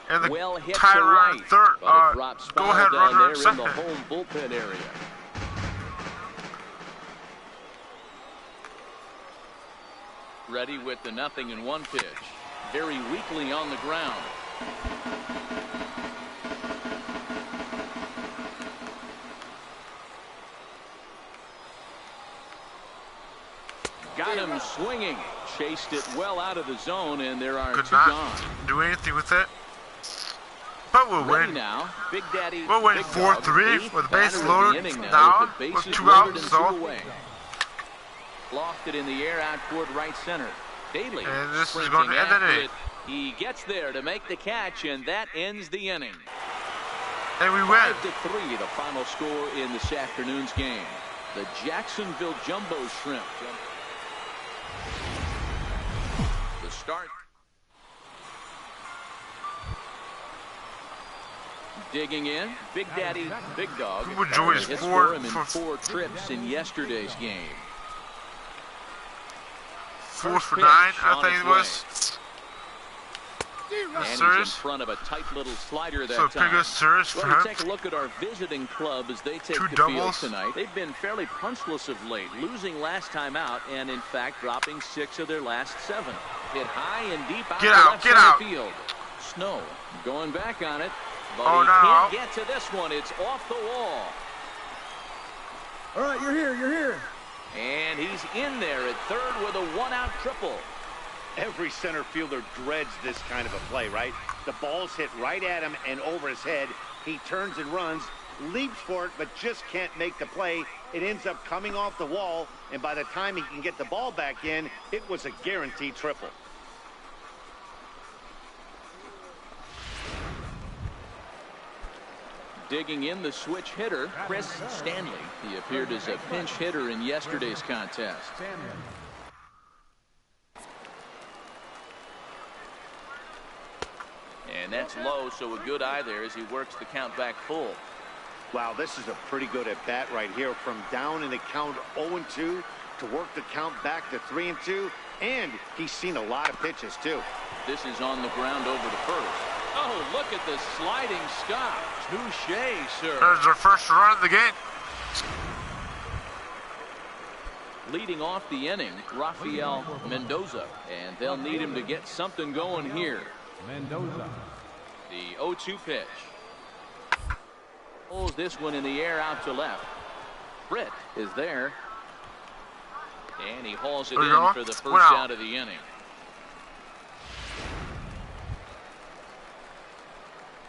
And the well hit Tyron to right, third. but it drops Go ahead, down runner there in second. the home bullpen area. Ready with the 0-1 pitch. Very weakly on the ground. Got him swinging. Chased it well out of the zone, and there are two gone. Do anything with it. But we'll win. Now, Big Daddy. We'll win 4-3 with base loaded down with two outs. So lofted in the air out toward right center. Daly. And this is going to end the inning. He gets there to make the catch, and that ends the inning. And we win. 5-3, the final score in this afternoon's game. The Jacksonville Jumbo Shrimp. The start. Digging in, Big Daddy Big Dog. Hits for him in 4 trips in yesterday's game. 4 for 9, I think it was. And he's in front of a tight little slider that time. So pretty good service for him. Take a look at our visiting club as they take the field tonight. They've been fairly punchless of late, losing last time out, and in fact dropping 6 of their last 7. Hit high and deep out to left center field. Snow going back on it, but he can't get to this one. It's off the wall. All right, you're here, you're here. And he's in there at third with a 1-out triple. Every center fielder dreads this kind of a play, right? The ball's hit right at him and over his head. He turns and runs, leaps for it, but just can't make the play. It ends up coming off the wall, and by the time he can get the ball back in, it was a guaranteed triple. Digging in, the switch hitter, Chris Stanley. He appeared as a pinch hitter in yesterday's contest. And that's low, so a good eye there as he works the count back full. Wow, this is a pretty good at-bat right here. From down in the count 0-2 to work the count back to 3-2. And he's seen a lot of pitches, too. This is on the ground over to first. Oh, look at the sliding stop. Touche, sir. There's their first run of the game. Leading off the inning, Rafael Mendoza, and they'll need him to get something going here. Mendoza. The 0-2 pitch. Pulls this one in the air out to left. Britt is there. And he hauls it in for the first out of the inning.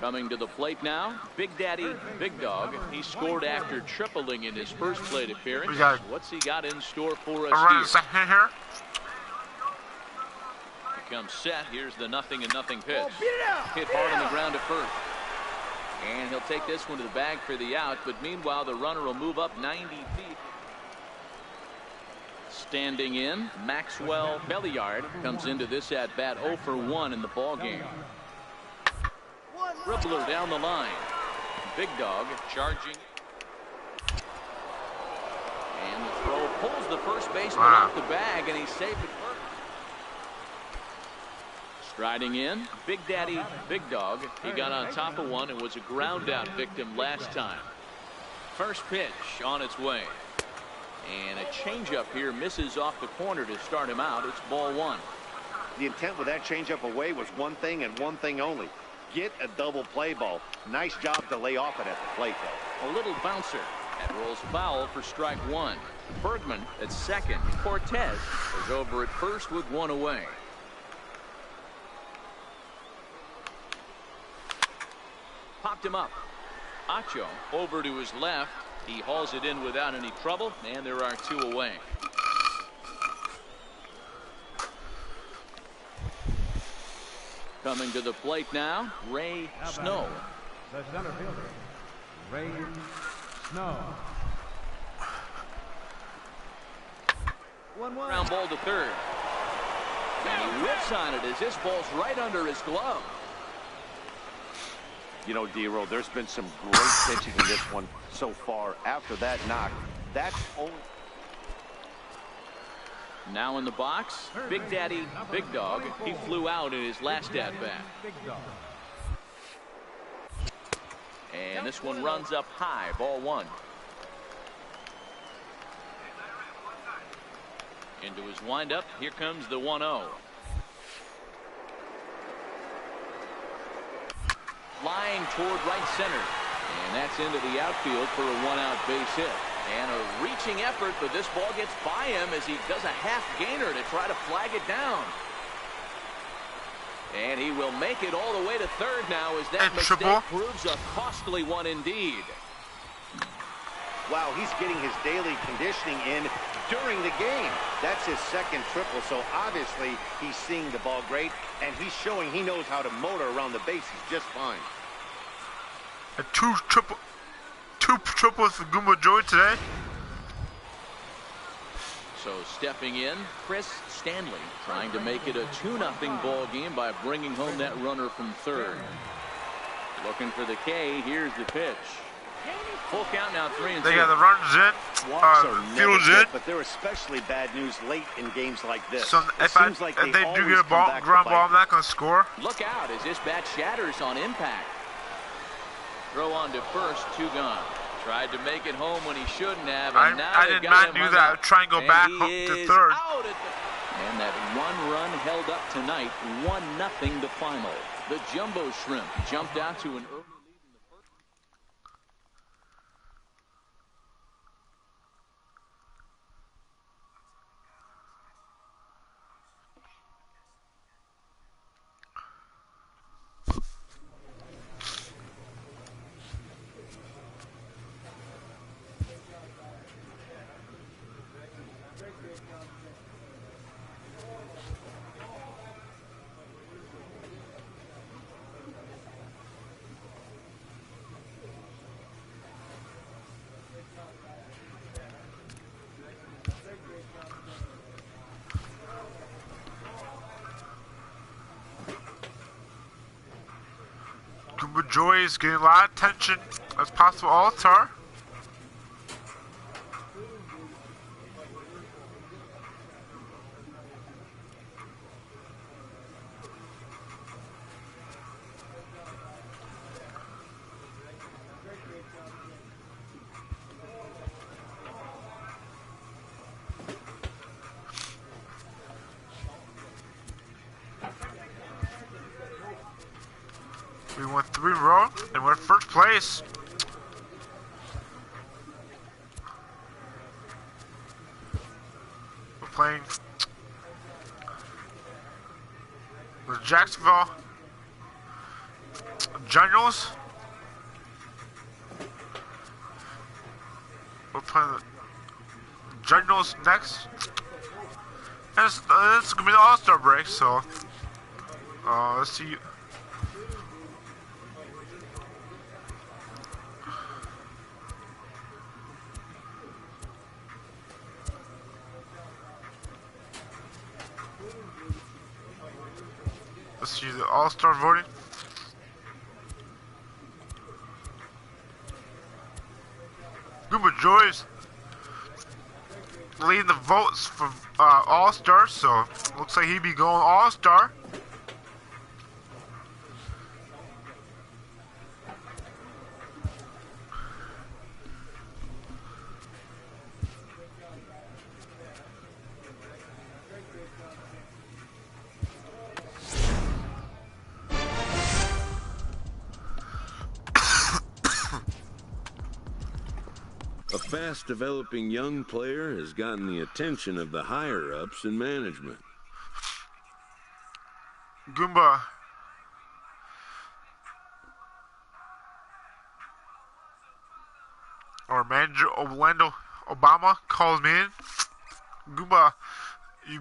Coming to the plate now, Big Daddy Big Dog. He scored after tripling in his first plate appearance. What's he got in store for us here? Here. He comes set. Here's the 0-0 pitch. Hit hard on the ground at first. And he'll take this one to the bag for the out, but meanwhile the runner will move up 90 feet. Standing in, Maxwell Belliard comes into this at bat 0 for 1 in the ball game. Dribbler down the line. Big Dog charging. And the throw pulls the first baseman off the bag, and he's safe at first. Striding in, Big Daddy Big Dog. He got on top of one and was a ground out victim last time. First pitch on its way. And a changeup here misses off the corner to start him out. It's ball 1. The intent with that changeup away was one thing and one thing only. Get a double play ball. Nice job to lay off it at the plate, though. A little bouncer. That rolls foul for strike 1. Bergman at second. Cortez is over at first with 1 away. Popped him up. Acho over to his left. He hauls it in without any trouble, and there are 2 away. Coming to the plate now, Ray Snow. The center fielder, Ray Snow. 1-1. Ground ball to third. And he whips on it as this ball's right under his glove. You know, D-Roll, there's been some great pitching in this one so far. After that knock, that's only... Now in the box, Big Daddy Big Dog. He flew out in his last at-bat. And this one runs up high, ball 1. Into his windup, here comes the 1-0. Flying toward right center. And that's into the outfield for a 1-out base hit. And a reaching effort, but this ball gets by him as he does a half gainer to try to flag it down. And he will make it all the way to third now as that mistake proves a costly one indeed. Wow, he's getting his daily conditioning in during the game. That's his second triple, so obviously he's seeing the ball great, and he's showing he knows how to motor around the bases just fine. Two triples for Goomba Joy today. So stepping in, Chris Stanley trying to make it a 2-0 ball game by bringing home that runner from third. Looking for the K. Here's the pitch. Full count now, 3-2. They got the runs in, fields in. But they're especially bad news late in games like this. So if they do get a ground ball, I'm not going to score. Look out as this bat shatters on impact. Throw on to first, 2 gone. Tried to make it home when he shouldn't have. And I did not do that. I would try and go back to third. And that 1 run held up tonight. 1-0 the final. The Jumbo Shrimp jumped out to an early lead. Goomba Joy is getting a lot of attention as possible all-star. We won 3 in a row, and we're in first place. We're playing the Jacksonville Generals. We're playing the Generals next. And it's gonna be the All-Star break, so let's see. Let's see the All-Star voting. Goomba Joy's leading the votes for All-Star, so looks like he'd be going All-Star. A fast-developing young player has gotten the attention of the higher-ups in management. Goomba. Or manager Orlando Obama calls me in. Goomba, you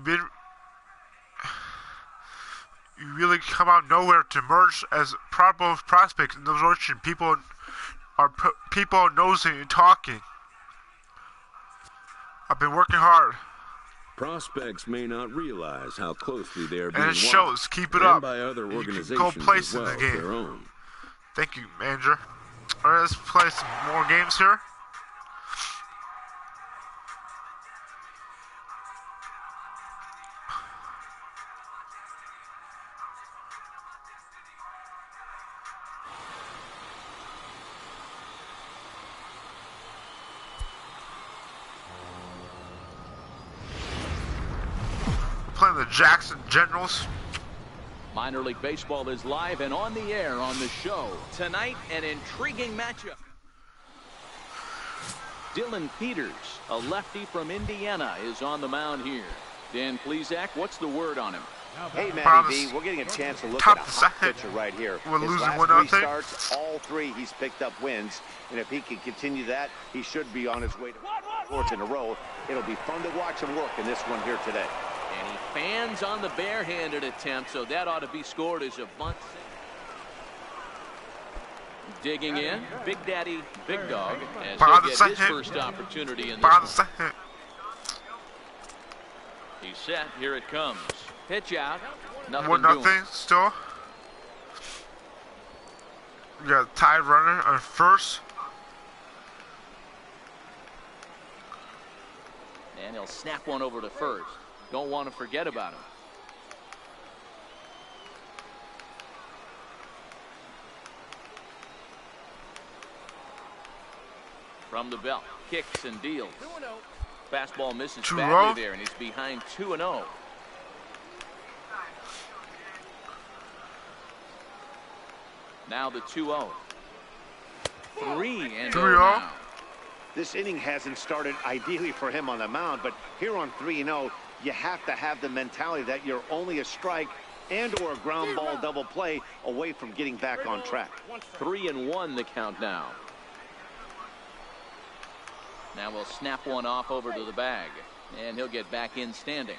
really come out of nowhere to emerge as proper prospect in those orchard. People nosing and talking. I've been working hard. Prospects may not realize how closely they are being and it shows. watched, Keep it and up. by other You organizations can go place as well in the as game. their own. Thank you, manager. All right, let's play some more games here. Playing the Jackson Generals. Minor League Baseball is live and on the air on the show. Tonight, an intriguing matchup. Dylan Peters, a lefty from Indiana, is on the mound here. Dan Plesac, what's the word on him? Hey, Matty B, we're getting a chance to look at a hot pitcher right here. We're His losing last 1-0. 3 starts, all 3 he's picked up wins. And if he can continue that, he should be on his way to 4th in a row. It'll be fun to watch him work in this one here today. And he fans on the barehanded attempt, so that ought to be scored as a bunt. Digging in, Big Daddy, Big Dog, as he'll get his first opportunity in this one. He's set, here it comes. Pitch out, nothing doing. Still. We got a tie runner on first. And he'll snap one over to first. Don't want to forget about him. From the belt, kicks and deals. Fastball misses badly there, and he's behind 2-0. Now the 2-0. 3-0 now. This inning hasn't started ideally for him on the mound, but here on 3-0, you have to have the mentality that you're only a strike and or a ground ball double play away from getting back on track. 3-1 the count now. Now we'll snap one off over to the bag, and he'll get back in standing.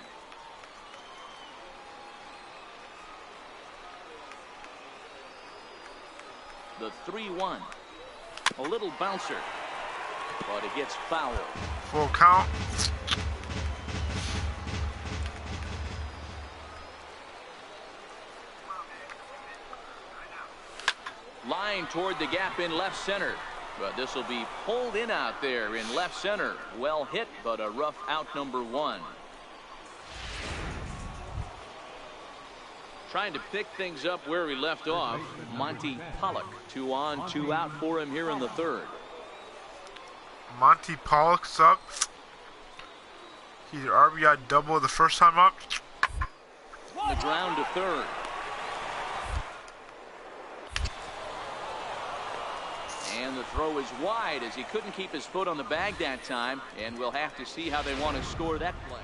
The 3-1. A little bouncer, but it gets fouled. Full count. Line toward the gap in left center. But this will be pulled in out there in left center. Well hit, but a rough out, number 1. Trying to pick things up where he left off. Monty Pollock, 2 on, 2 out for him here in the 3rd. Monty Pollock's up. He's an RBI double the first time up. The ground to 3rd. The throw is wide as he couldn't keep his foot on the bag that time, and we'll have to see how they want to score that play.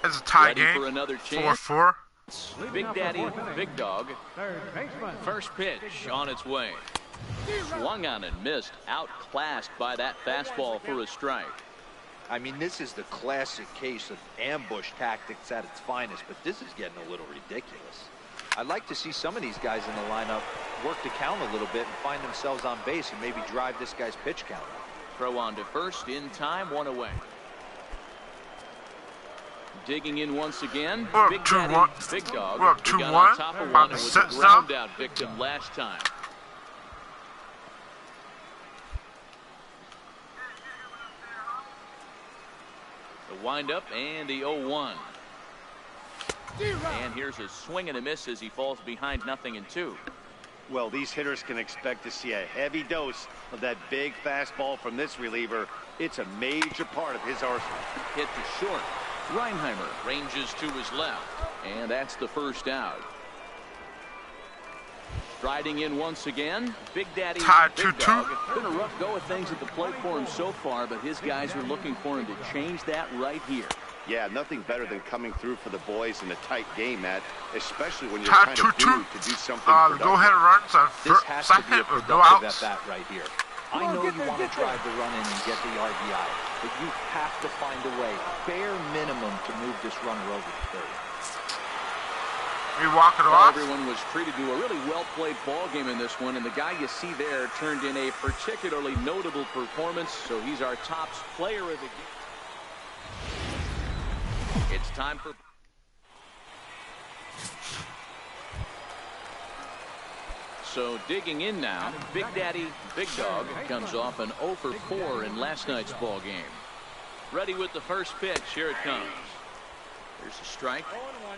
It's a tie Ready game. For another chance. 4-4. Big Daddy, Big Dog. First pitch on its way. Swung on and missed. Outclassed by that fastball for a strike. I mean, this is the classic case of ambush tactics at its finest, but this is getting a little ridiculous. I'd like to see some of these guys in the lineup work the count a little bit and find themselves on base and maybe drive this guy's pitch count up. Throw on to first in time, 1 away. Digging in once again. We're up Big 2-1. Daddy, Big Dog. We're up He got 2-1. on top of one and was a Set ground out victim last time. The windup and the 0-1. And here's a swing and a miss as he falls behind 0-2. Well, these hitters can expect to see a heavy dose of that big fastball from this reliever. It's a major part of his arsenal. Hit to short. Reinheimer ranges to his left, and that's the first out. Striding in once again, Big Daddy, Big Dog. Been a rough go of things at the plate for him so far, but his guys are looking for him to change that right here. Yeah, nothing better than coming through for the boys in a tight game, Matt, especially when you're kind of due to do something productive. Go ahead and run. This has to be a productive at bat right here. I know you want to drive the run in and get the RBI, but you have to find a way, bare minimum, to move this runner over to third. We walk it off. Everyone was treated to a really well-played ball game in this one, and the guy you see there turned in a particularly notable performance, so he's our top player of the game. It's time for... So digging in now, Big Daddy, Big Dog comes off an 0 for 4 in last night's ball game. Ready with the first pitch. Here it comes. There's a strike.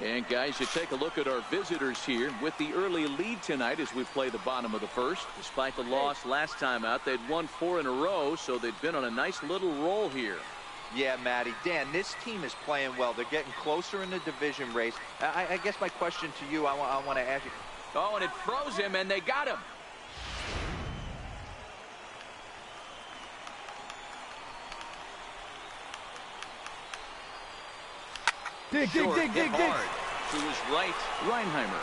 And guys, you take a look at our visitors here with the early lead tonight as we play the bottom of the first. Despite the loss last time out, they'd won 4 in a row, so they've been on a nice little roll here. Yeah, Matty. Dan, this team is playing well. They're getting closer in the division race. I guess my question to you, I want to ask you. Oh, and it froze him, and they got him. Dig. To his right, Reinheimer.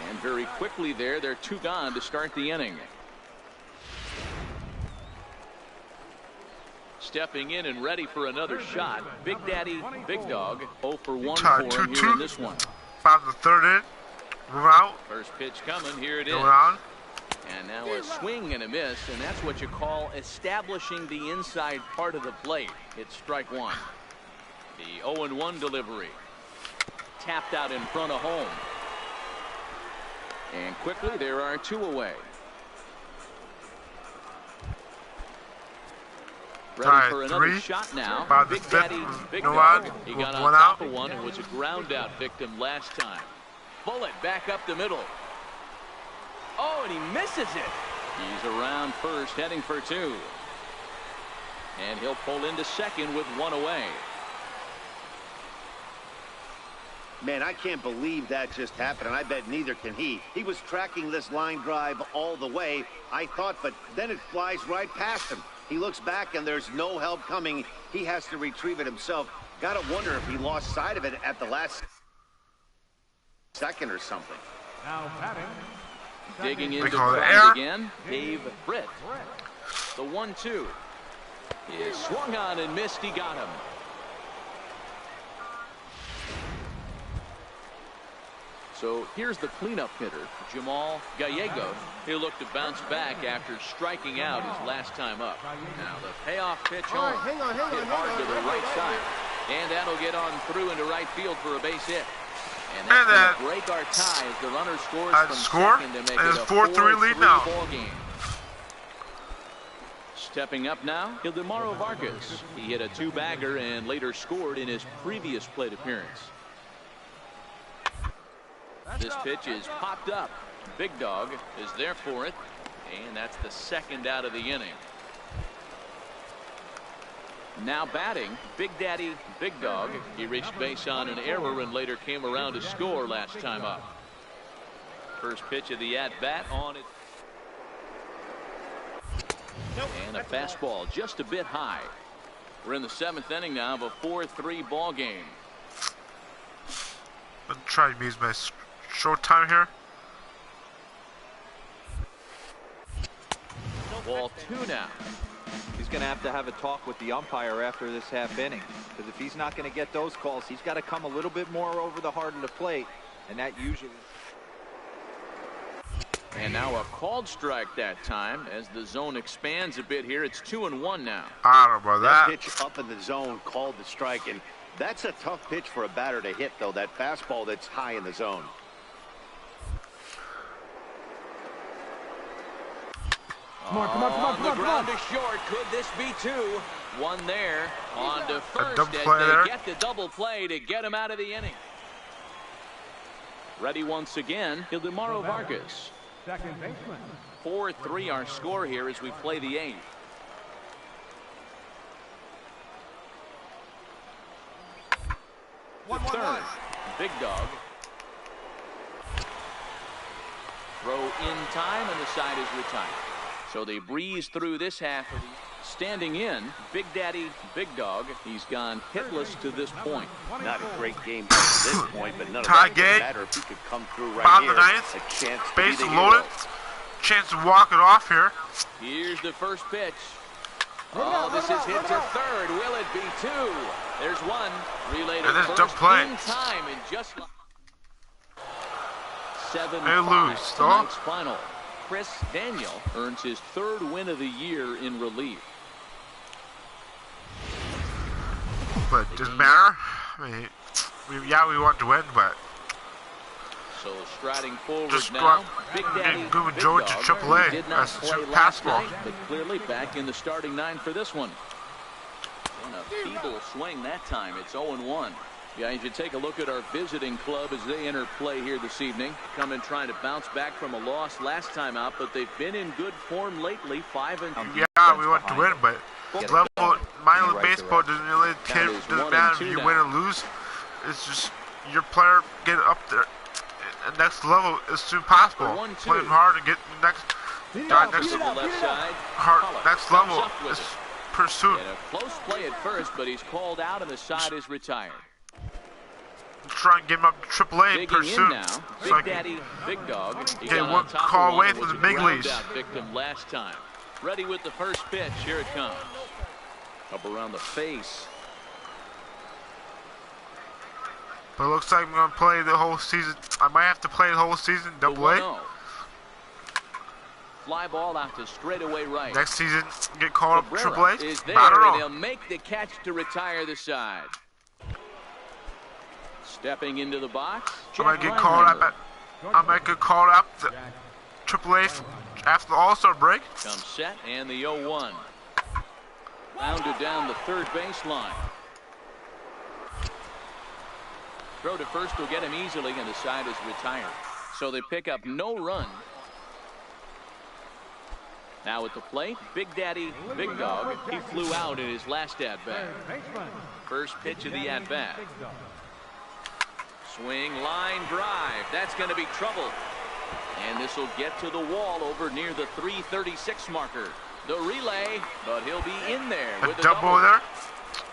And very quickly there, they're 2 gone to start the inning. Stepping in and ready for another shot, Big Daddy, Big Dog, 0 for 1 for him here in this one. Found the third in. Move out. First pitch coming. Here it is. Go around. And now a swing and a miss, and that's what you call establishing the inside part of the plate. It's strike 1. The 0-1 delivery. Tapped out in front of home. And quickly there are 2 away. Ready for another shot now. Big Daddy, Big Dog. He got on top of one and was a ground out victim last time. Bullet back up the middle. Oh, and he misses it. He's around first, heading for 2. And he'll pull into second with 1 away. Man, I can't believe that just happened, and I bet neither can he. He was tracking this line drive all the way, I thought, but then it flies right past him. He looks back, and there's no help coming. He has to retrieve it himself. Gotta wonder if he lost sight of it at the last second or something. Now batting. Digging into the again, Dave Britt. The 1-2 is swung on and missed. He got him. So here's the cleanup hitter, Jamal Gallegos. He'll look to bounce back after striking out his last time up. Now the payoff pitch home. Hang on. Hit hard to the right side. And that'll get on through into right field for a base hit. And that's going to break our tie as the runner scores from second to make it a 4-3 lead now. Ball game. Stepping up now, Ildemaro Vargas. He hit a 2-bagger and later scored in his previous plate appearance. This pitch is popped up. Big Dog is there for it, and that's the second out of the inning. Now batting, Big Daddy, Big Dog. He reached base on an error and later came around to score last time up. First pitch of the at-bat on it. And a fastball just a bit high. We're in the 7th inning now of a 4-3 ball game. I'm trying to use my short time here. Ball 2 now. He's going to have a talk with the umpire after this half inning, because if he's not going to get those calls, he's got to come a little bit more over the heart of the plate, and that usually. And now a called strike that time as the zone expands a bit here. It's 2-1 now. I don't know about that. Pitch up in the zone called the strike, and that's a tough pitch for a batter to hit, though, that fastball that's high in the zone. Come on. The ground is short. Could this be 2? One there on to first double as play they there. get the double play to get him out of the inning. Ready once again, Ildemaro Vargas. Second baseman. 4-3 our score here as we play the 8th. Third, Big Dog. Throw in time and the side is retired. So they breeze through this half. Standing in, Big Daddy, Big Dog. He's gone hitless to this point. Not a great game up to this point, but none of Tie that game. would matter if he could come through right Bottom here. of the 9th. A chance to Base be the loaded. hero. Chance to walk it off here. Here's the first pitch. Oh, this is hit to third. Will it be 2? There's one. Relay to And this first dump play. in time and just like 7-5 They lose, though. tonight's final. Chris Daniel earns his 3rd win of the year in relief. But it doesn't matter. I mean, we want to win, but So striding forward just now, Big Daddy, Goomba Big Joe to Dog, AAA. who did not That's play a last fastball. night, but clearly back in the starting 9 for this one. And a feeble swing that time. It's 0-1. Yeah, you should take a look at our visiting club as they enter play here this evening. Come in trying to bounce back from a loss last time out, but they've been in good form lately. 5-2. Yeah, we want to win, but level minor league baseball doesn't really care. Doesn't matter if you win or lose. It's just your player get up there. Next level as soon as possible. 1-2. Playing hard and get next. To the left side. Next Comes level up with is it. pursued. And a close play at first, but he's called out and the side is retired. Try and get him up to AAA Digging pursuit. in now, So Big I can Daddy, Big Dog. He get got on one top of call away one from that the was a big leagues. ground out victim last time. Ready with the first pitch. Here it comes. Up around the face. But it looks like I'm going to play the whole season. I might have to play the whole season, The AA. 1-0. Fly ball out to straightaway right. Next season, get called up Cabrera AAA. is there, I don't and know. he'll make the catch to retire the side. Stepping into the box. I might get called up. I might get called up to AAA after the All-Star break. Comes set and the 0-1. Bounded down the third baseline. Throw to first will get him easily, and the side is retired. So they pick up no run. Now at the plate, Big Daddy, Big Dog. He flew out in his last at-bat. First pitch of the at-bat. Swing, line, drive. That's going to be trouble. And this will get to the wall over near the 336 marker. The relay, but he'll be in there with A a double there.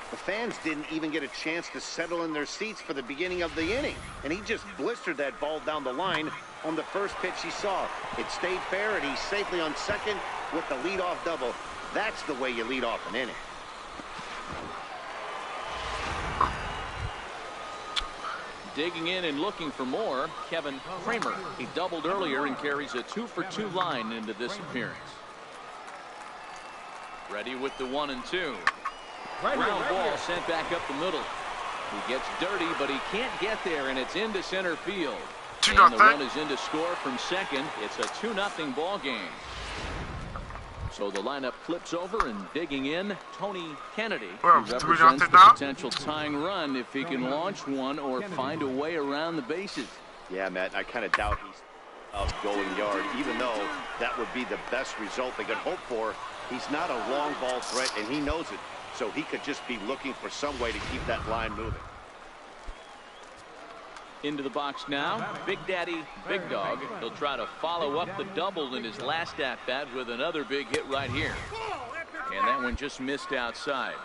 The fans didn't even get a chance to settle in their seats for the beginning of the inning, and he just blistered that ball down the line on the first pitch he saw. It stayed fair, and he's safely on second with the leadoff double. That's the way you lead off an inning. Digging in and looking for more, Kevin Kramer. He doubled earlier and carries a 2-for-2 line into this appearance. Ready with the 1-2. Ground ball sent back up the middle. He gets dirty, but he can't get there, and it's into center field. And the run is in to score from second. It's a 2-0 ball game. So the lineup flips over, and digging in, Tony Kennedy, who represents the potential tying run if he can launch one or find a way around the bases. Yeah, Matt, I kind of doubt he's out going yard, even though that would be the best result they could hope for. He's not a long ball threat, and he knows it. So he could just be looking for some way to keep that line moving. Into the box now, Big Daddy, Big Dog. He'll try to follow up the double in his last at-bat with another big hit right here. And that one just missed outside.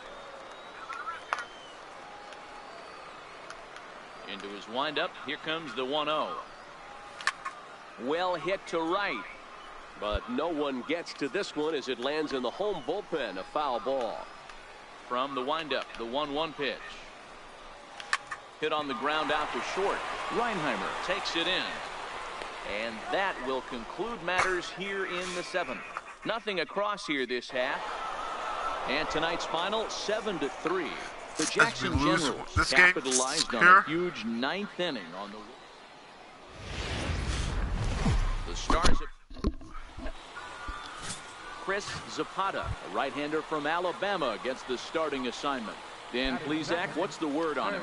Into his windup, here comes the 1-0. Well hit to right. But no one gets to this one as it lands in the home bullpen, a foul ball. From the windup, the 1-1 pitch. Hit on the ground out to short. Reinheimer takes it in. And that will conclude matters here in the 7th. Nothing across here this half. And tonight's final, 7-3. The Jackson Generals capitalized on a huge 9th inning on the Stars. Chris Zapata, a right-hander from Alabama, gets the starting assignment. Dan Plesac, what's the word on him?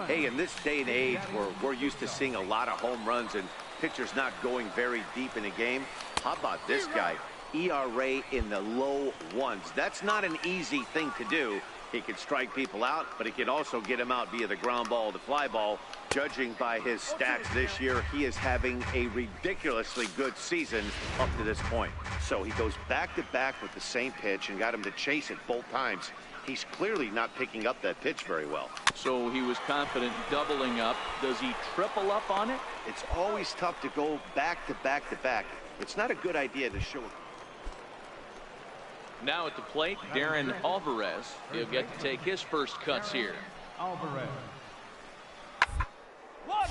Hey, in this day and age where we're used to seeing a lot of home runs and pitchers not going very deep in a game, how about this guy? ERA in the low ones. That's not an easy thing to do. He can strike people out, but he can also get them out via the ground ball, the fly ball. Judging by his stats this year, he is having a ridiculously good season up to this point. So he goes back-to-back with the same pitch and got him to chase it both times. He's clearly not picking up that pitch very well. So he was confident doubling up. Does he triple up on it? It's always tough to go back-to-back-to-back. It's not a good idea to show it. Now at the plate, Darren Alvarez. He'll get to take his first cuts here. Alvarez.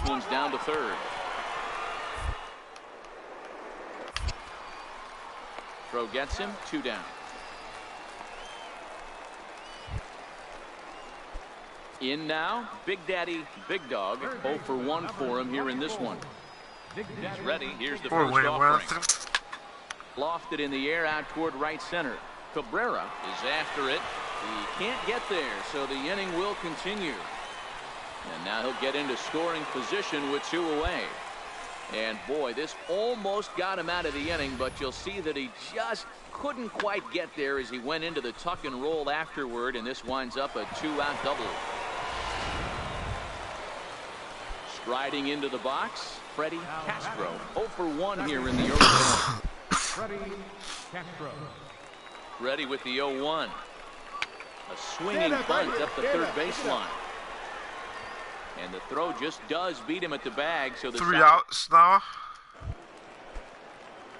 Swings down to third. Throw gets him, 2 down. In now, Big Daddy, Big Dog. 0 for 1 for him here in this one. He's ready. Here's the first offering. Lofted in the air out toward right center. Cabrera is after it. He can't get there, so the inning will continue. And now he'll get into scoring position with 2 away. And boy, this almost got him out of the inning, but you'll see that he just couldn't quite get there as he went into the tuck and roll afterward, and this winds up a 2-out double. Striding into the box, Freddie Castro. 0 for 1 here in the early going. Freddie Castro. Ready with the 0-1. A swinging bunt up the third baseline. And the throw just does beat him at the bag. So the 3 outs now.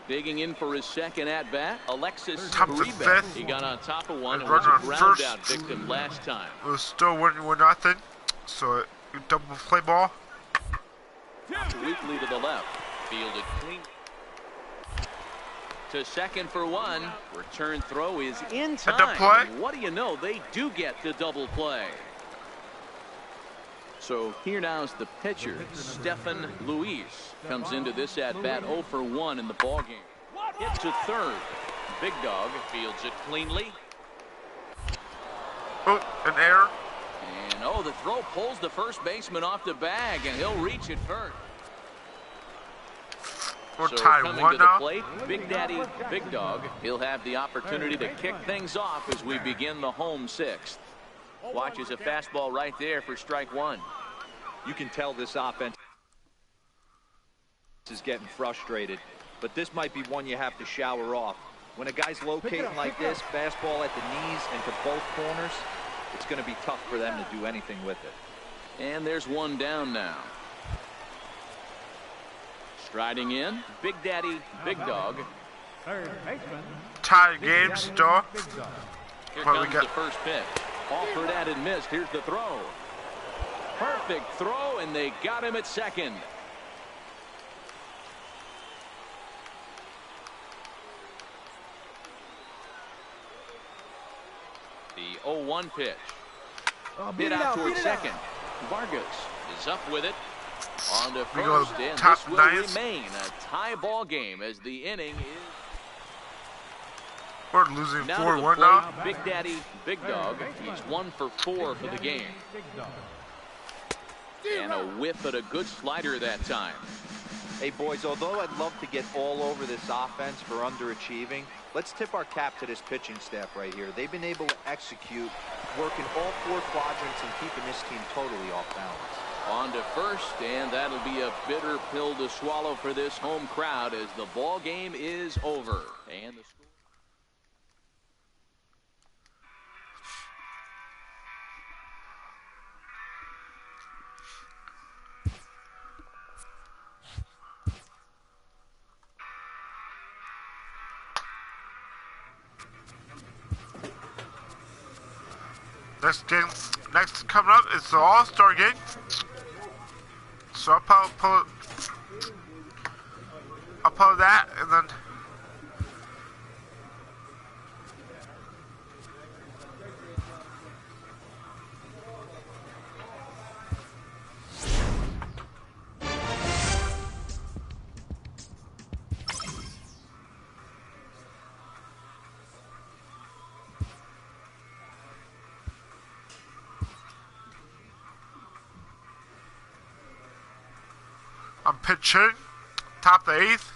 Digging in for his second at bat, Alexis Top to Uribe. 5th. He got on top of one and Runner was a on ground first. out victim last time. It was still 1-0. So double play ball. Weakly to the left. Fielded clean. To second for 1. Return throw is in time. Play. And what do you know? They do get the double play. So here now is the pitcher, Stefan Luis. Comes into this at-bat 0 for 1 in the ballgame. Hit to third. Big Dog fields it cleanly. Oh, an error. And oh, the throw pulls the first baseman off the bag, and he'll reach it first. We're So tied coming 1 to the now. plate, Big Daddy, Big Dog. He'll have the opportunity to kick things off as we begin the home 6th. Watches a fastball right there for strike 1. You can tell this offense is getting frustrated, but this might be one you have to shower off. When a guy's locating like this, fastball at the knees and to both corners, it's going to be tough for them to do anything with it. And there's 1 down now. Striding in, Big Daddy, Big Dog. Third baseman. Tied game still. Here What we comes got? the first pitch. Offered at and missed. Here's the throw. Perfect throw, and they got him at second. The 0-1 pitch. Hit out towards second. Vargas is up with it. On to We go first, and top this will 9th. remain a tie ball game as the inning is. We're losing Now to the 4-1 plate, now. Big Daddy, Big Dog. He's 1 for 4 for the game. Big Dog. And a whiff at a good slider that time. Hey, boys, although I'd love to get all over this offense for underachieving, let's tip our cap to this pitching staff right here. They've been able to execute, working all 4 quadrants and keeping this team totally off balance. On to first, and that'll be a bitter pill to swallow for this home crowd as the ball game is over. And the score. Next coming up is the All-Star game. So I'll pull that, and then I'm pitching, top of the 8th.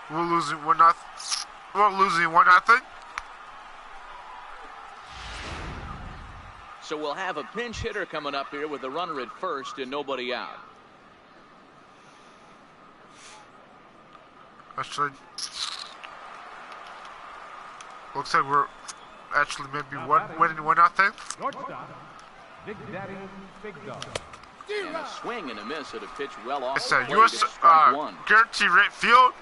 We're losing 1-0. We're losing 1-0. So we'll have a pinch hitter coming up here with a runner at first and nobody out. Actually, looks like we're actually maybe winning 1-0. Big Daddy, Big Dog. And a swing and a miss at a pitch well off. It's the a plate. U.S. It's strike one. guarantee rate field.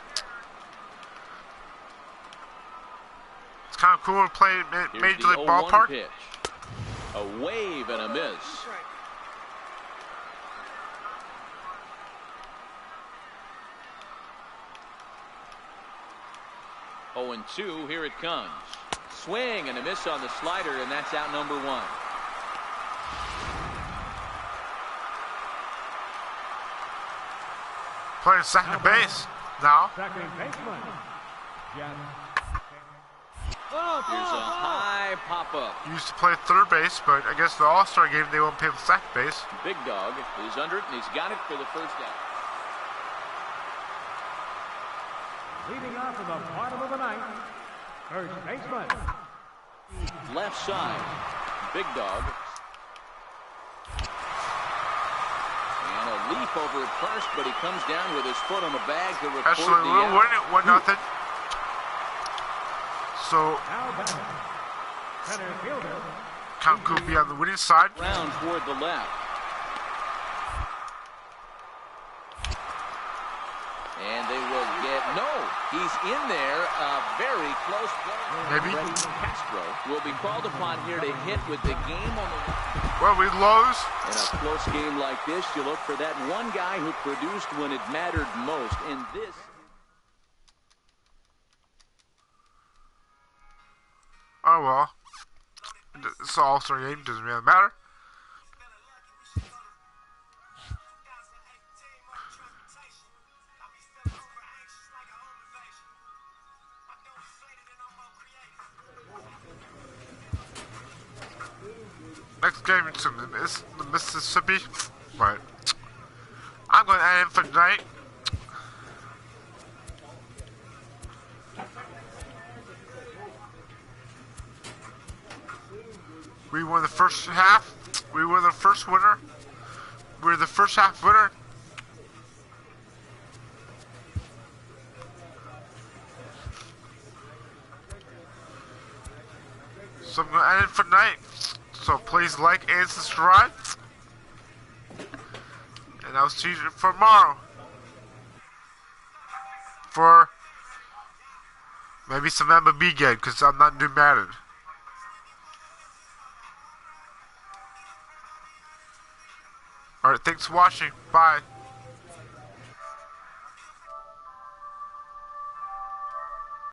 It's kind of cool to play Major League Ballpark. Pitch. A wave and a miss. Oh, and 2, here it comes. Swing and a miss on the slider, and that's out number 1. Playing second base now. Second baseman. Here's a high pop-up. Used to play third base, but I guess the All-Star game they won't play him second base. Big Dog is under it, and he's got it for the first out. Leading off in the bottom of the 9th, first baseman. Left side, Big Dog. And a leap over at first, but he comes down with his foot on the bag to record Actually, the we're winning it 1-0. So, Now back. Center fielder. Count Goomba on the winning side. Round toward the left. And they will get, no, he's in there, very close play. Maybe. Castro will be called upon here to hit with the game on the... Well, we lose. In a close game like this, you look for that one guy who produced when it mattered most. In this... Oh well. It's an All-Star game, doesn't really matter. Next game is the Mississippi. Right. I'm going to end it for tonight. We won the first half. We were the first winner. We're the first half winner. So I'm going to end it for tonight. So please like and subscribe. And I'll see you tomorrow. For maybe some MLB game, because I'm not doing Madden. Alright, thanks for watching. Bye.